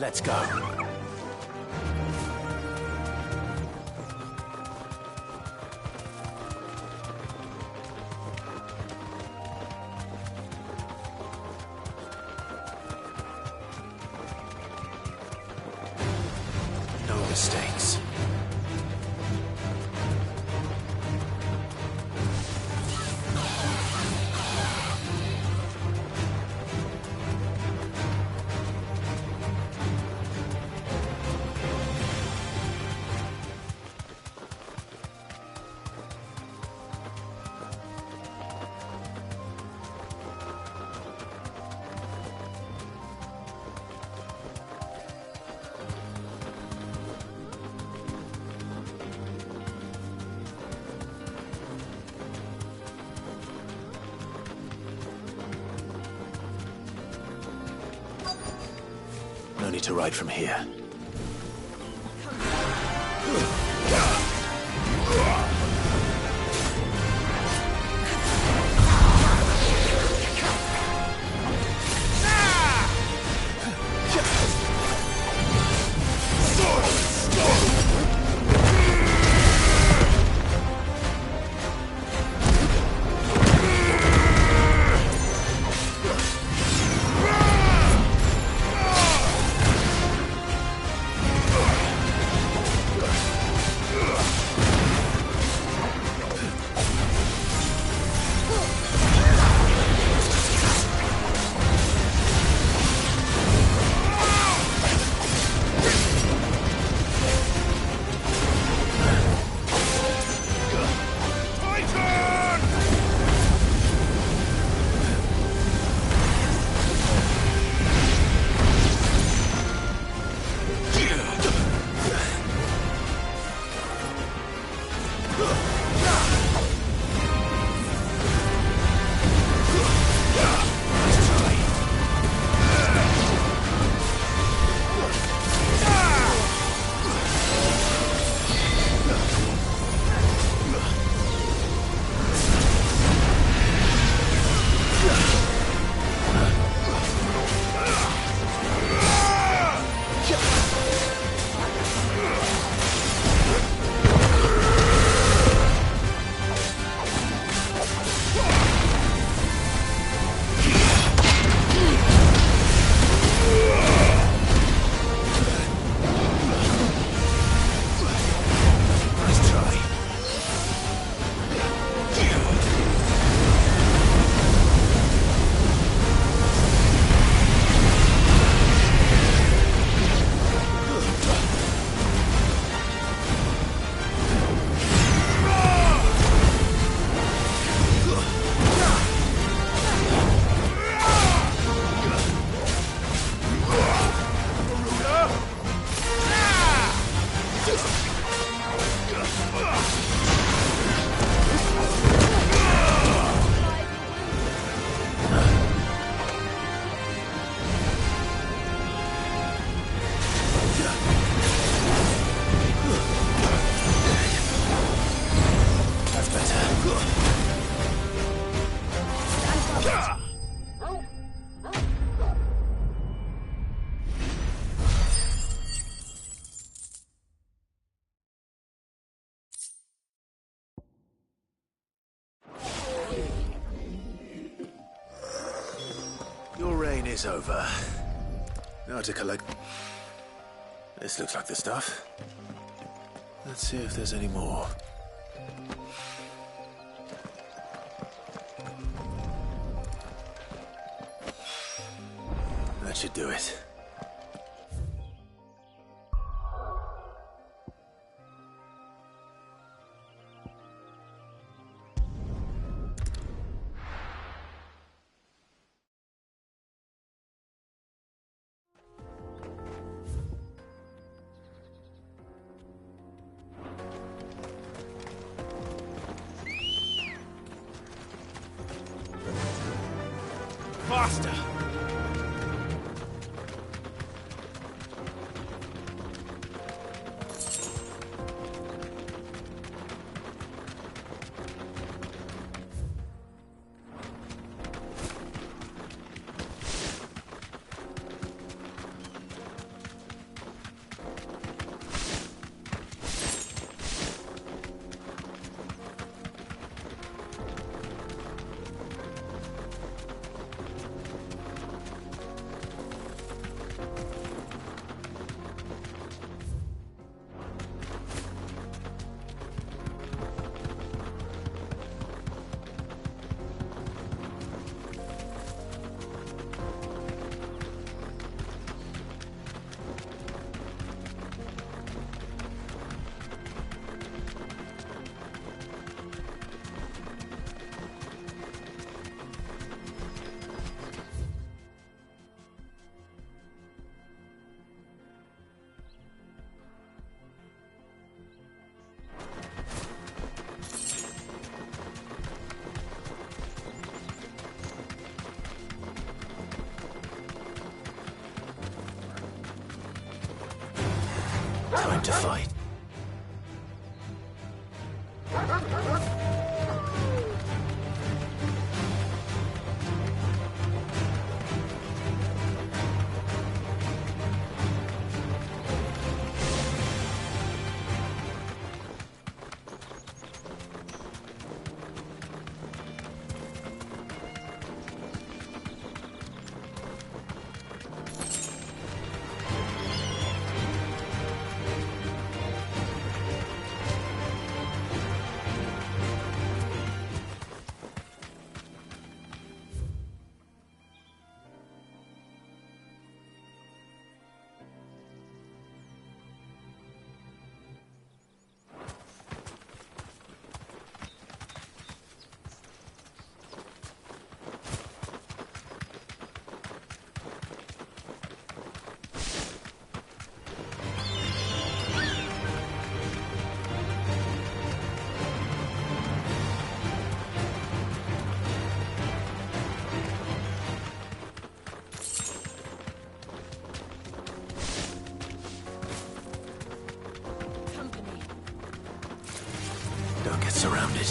Let's go. No mistakes. No need to ride from here. Your reign is over. Now to collect... This looks like the stuff. Let's see if there's any more. That should do it. Faster! Time to fight. Don't get surrounded.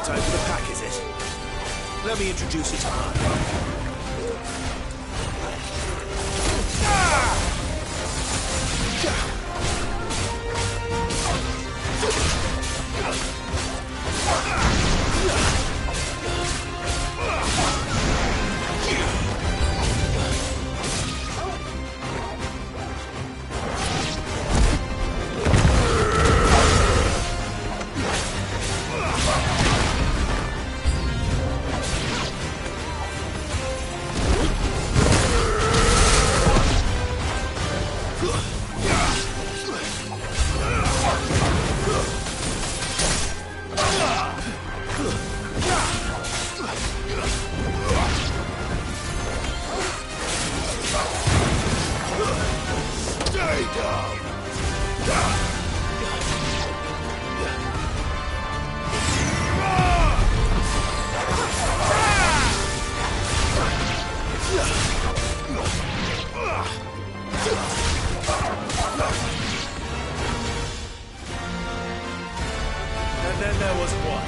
Time for the pack, is it? Let me introduce you to Arno. And then there was one.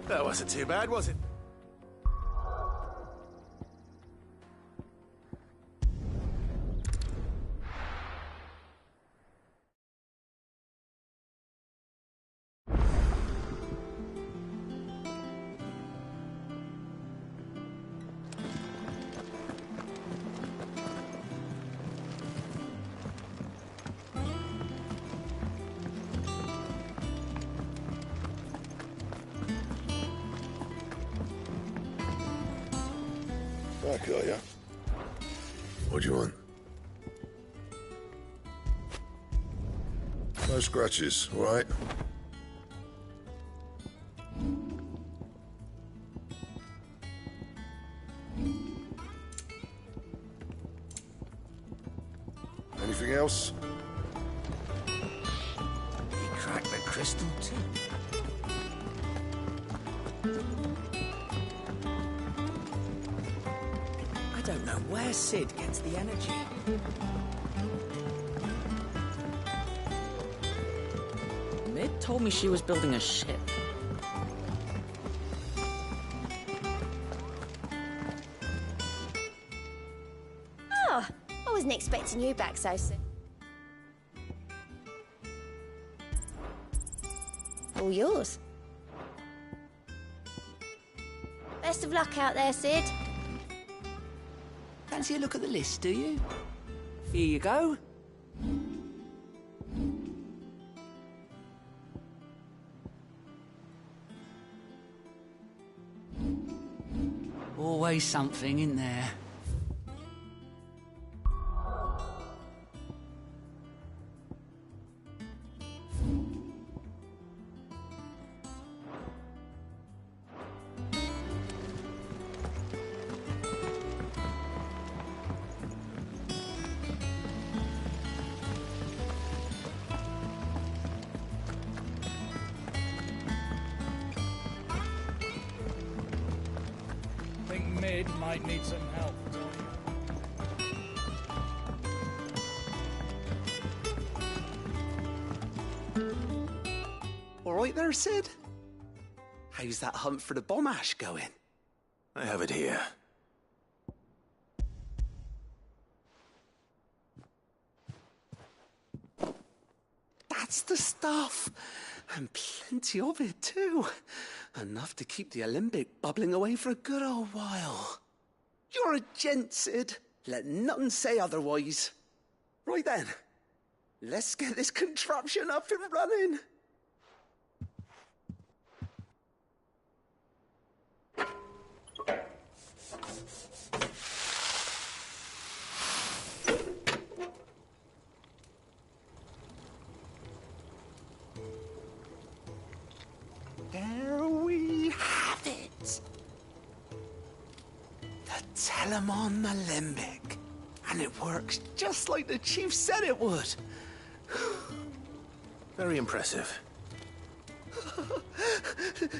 That wasn't too bad, was it? Back, are ya? What do you want? No scratches, all right? Anything else? He cracked the crystal too. I don't know where Sid gets the energy. Mid told me she was building a ship. Oh, I wasn't expecting you back so soon. All yours. Best of luck out there, Sid. Fancy a look at the list, do you? Here you go. Always something in there. Think Mid might need some help, All right there, Sid? How's that hunt for the bomb ash going? I have it here. That's the stuff. And plenty of it, too. Enough to keep the Alembic bubbling away for a good old while. You're a gent, Sid. Let nothing say otherwise. Right then. Let's get this contraption up and running. There we have it. The Telemon Alembic. And it works just like the chief said it would. Very impressive.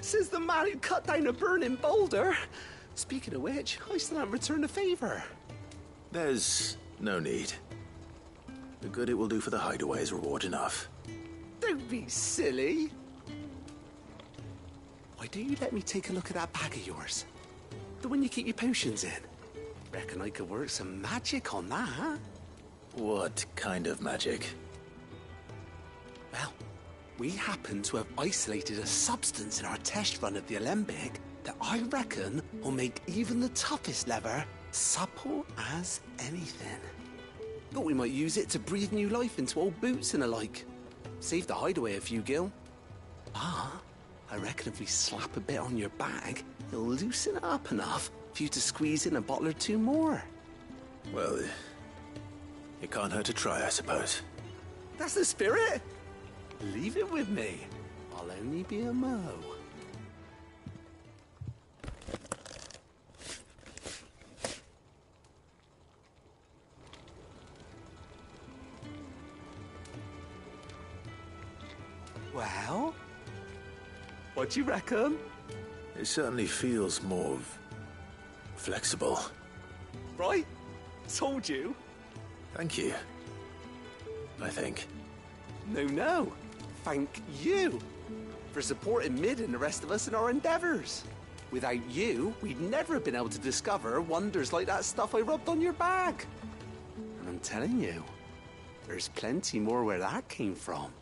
Says the man who cut down a burning boulder. Speaking of which, I still haven't returned the favor. There's no need. The good it will do for the hideaway is reward enough. Don't be silly. Why don't you let me take a look at that bag of yours? The one you keep your potions in. Reckon I could work some magic on that. What kind of magic? Well, we happen to have isolated a substance in our test run of the Alembic that I reckon will make even the toughest leather supple as anything. Thought we might use it to breathe new life into old boots and the like. Save the hideaway a few gil. Ah, I reckon if we slap a bit on your bag, it'll loosen it up enough for you to squeeze in a bottle or two more. Well, it can't hurt to try, I suppose. That's the spirit. Leave it with me. I'll only be a mo. Well, what do you reckon? It certainly feels more flexible. Right? Told you. Thank you. I think. No. thank you for supporting Mid and the rest of us in our endeavours. Without you, we'd never have been able to discover wonders like that stuff I rubbed on your bag. And I'm telling you, there's plenty more where that came from.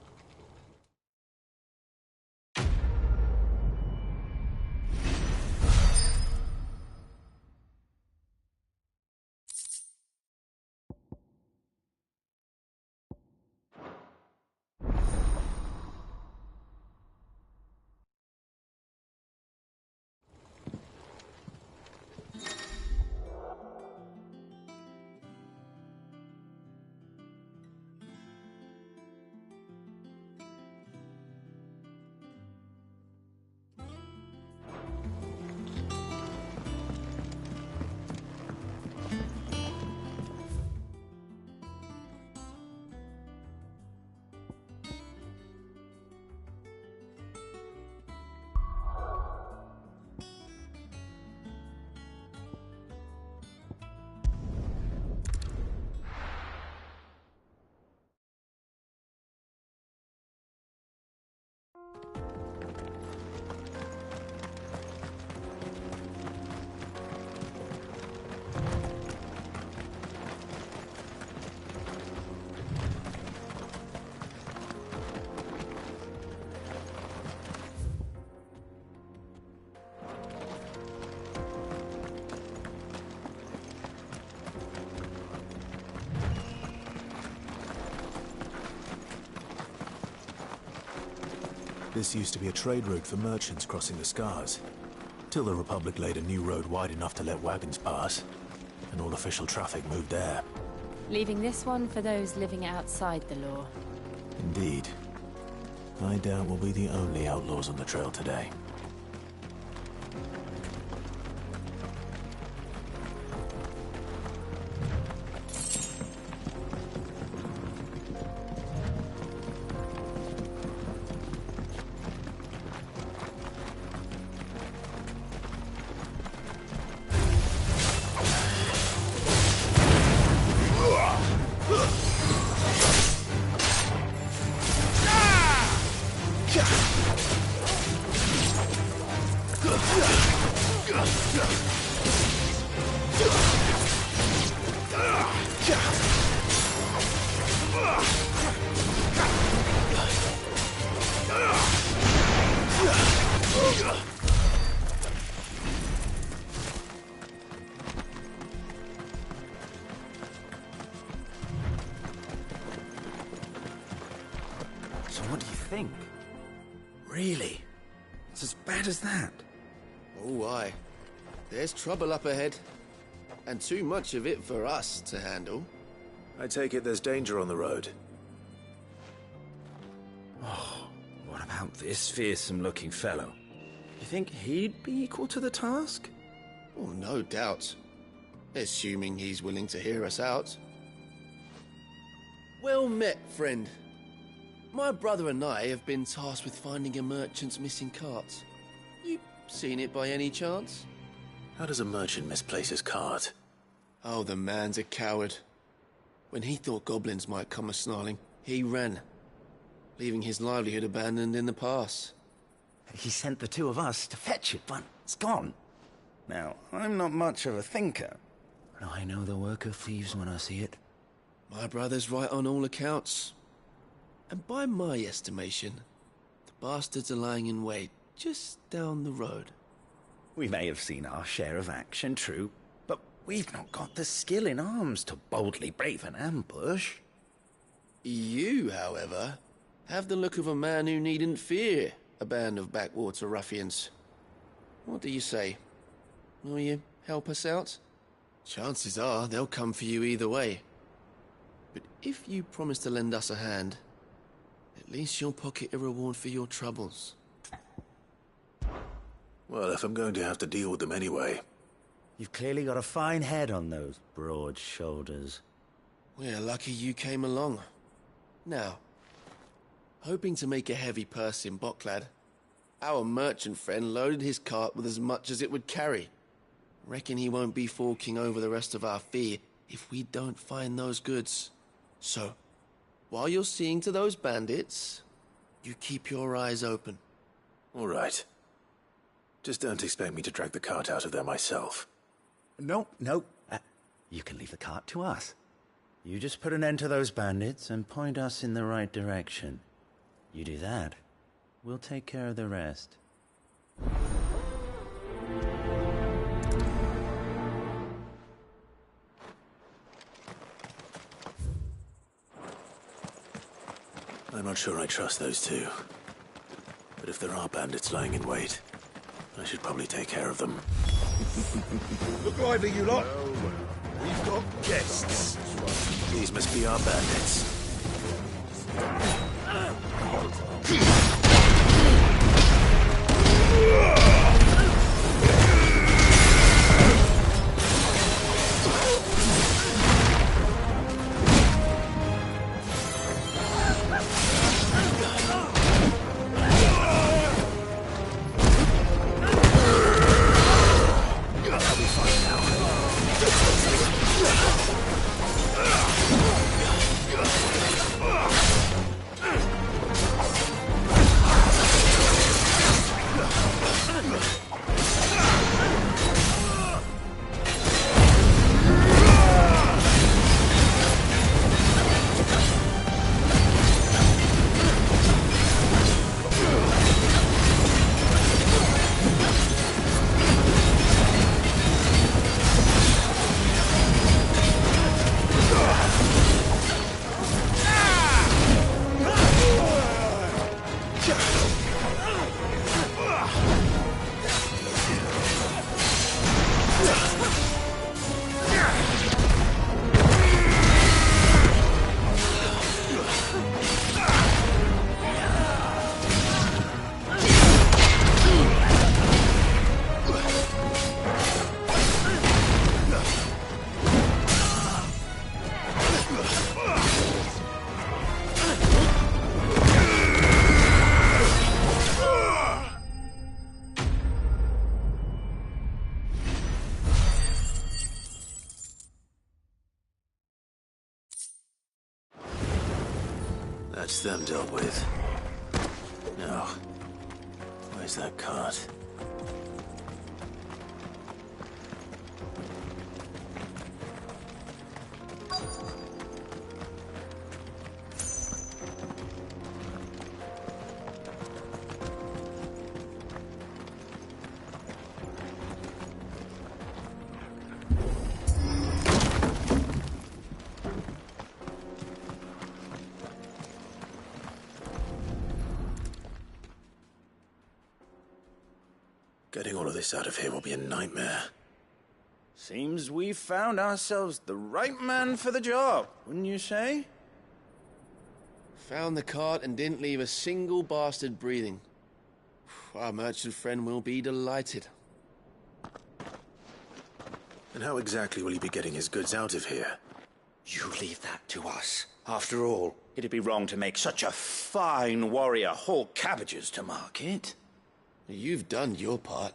This used to be a trade route for merchants crossing the Scars, till the Republic laid a new road wide enough to let wagons pass, and all official traffic moved there. Leaving this one for those living outside the law. Indeed. I doubt we'll be the only outlaws on the trail today. So what do you think? Really? It's as bad as that? Oh, aye. There's trouble up ahead. And too much of it for us to handle. I take it there's danger on the road. Oh, what about this fearsome-looking fellow? You think he'd be equal to the task? Oh, no doubt. Assuming he's willing to hear us out. Well met, friend. My brother and I have been tasked with finding a merchant's missing cart. You seen it by any chance? How does a merchant misplace his cart? Oh, the man's a coward. When he thought goblins might come a-snarling, he ran, leaving his livelihood abandoned in the pass. He sent the two of us to fetch it, but it's gone. Now, I'm not much of a thinker, but I know the work of thieves when I see it. My brother's right on all accounts. And by my estimation, the bastards are lying in wait just down the road. We may have seen our share of action, true, but we've not got the skill in arms to boldly brave an ambush. You, however, have the look of a man who needn't fear a band of backwater ruffians. What do you say? Will you help us out? Chances are they'll come for you either way. But if you promise to lend us a hand, at least you'll pocket a reward for your troubles. Well, if I'm going to have to deal with them anyway. You've clearly got a fine head on those broad shoulders. We're lucky you came along. Now, hoping to make a heavy purse in Boklad, our merchant friend loaded his cart with as much as it would carry. Reckon he won't be forking over the rest of our fee if we don't find those goods. So, while you're seeing to those bandits, You keep your eyes open. All right. Just don't expect me to drag the cart out of there myself. No. You can leave the cart to us. You just put an end to those bandits and point us in the right direction. You do that, we'll take care of the rest. I'm not sure I trust those two. But if there are bandits lying in wait, I should probably take care of them. Look lively, you lot. We've got guests. These must be our bandits. That's them dealt with. Now, where's that cart? Getting all of this out of here will be a nightmare. Seems we've found ourselves the right man for the job, wouldn't you say? Found the cart and didn't leave a single bastard breathing. Our merchant friend will be delighted. And how exactly will he be getting his goods out of here? You leave that to us. After all, it'd be wrong to make such a fine warrior haul cabbages to market. You've done your part.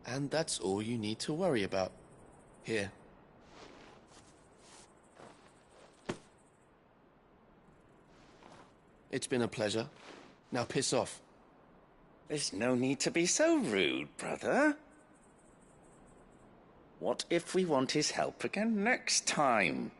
And that's all you need to worry about. Here. It's been a pleasure. Now piss off. There's no need to be so rude, brother. What if we want his help again next time?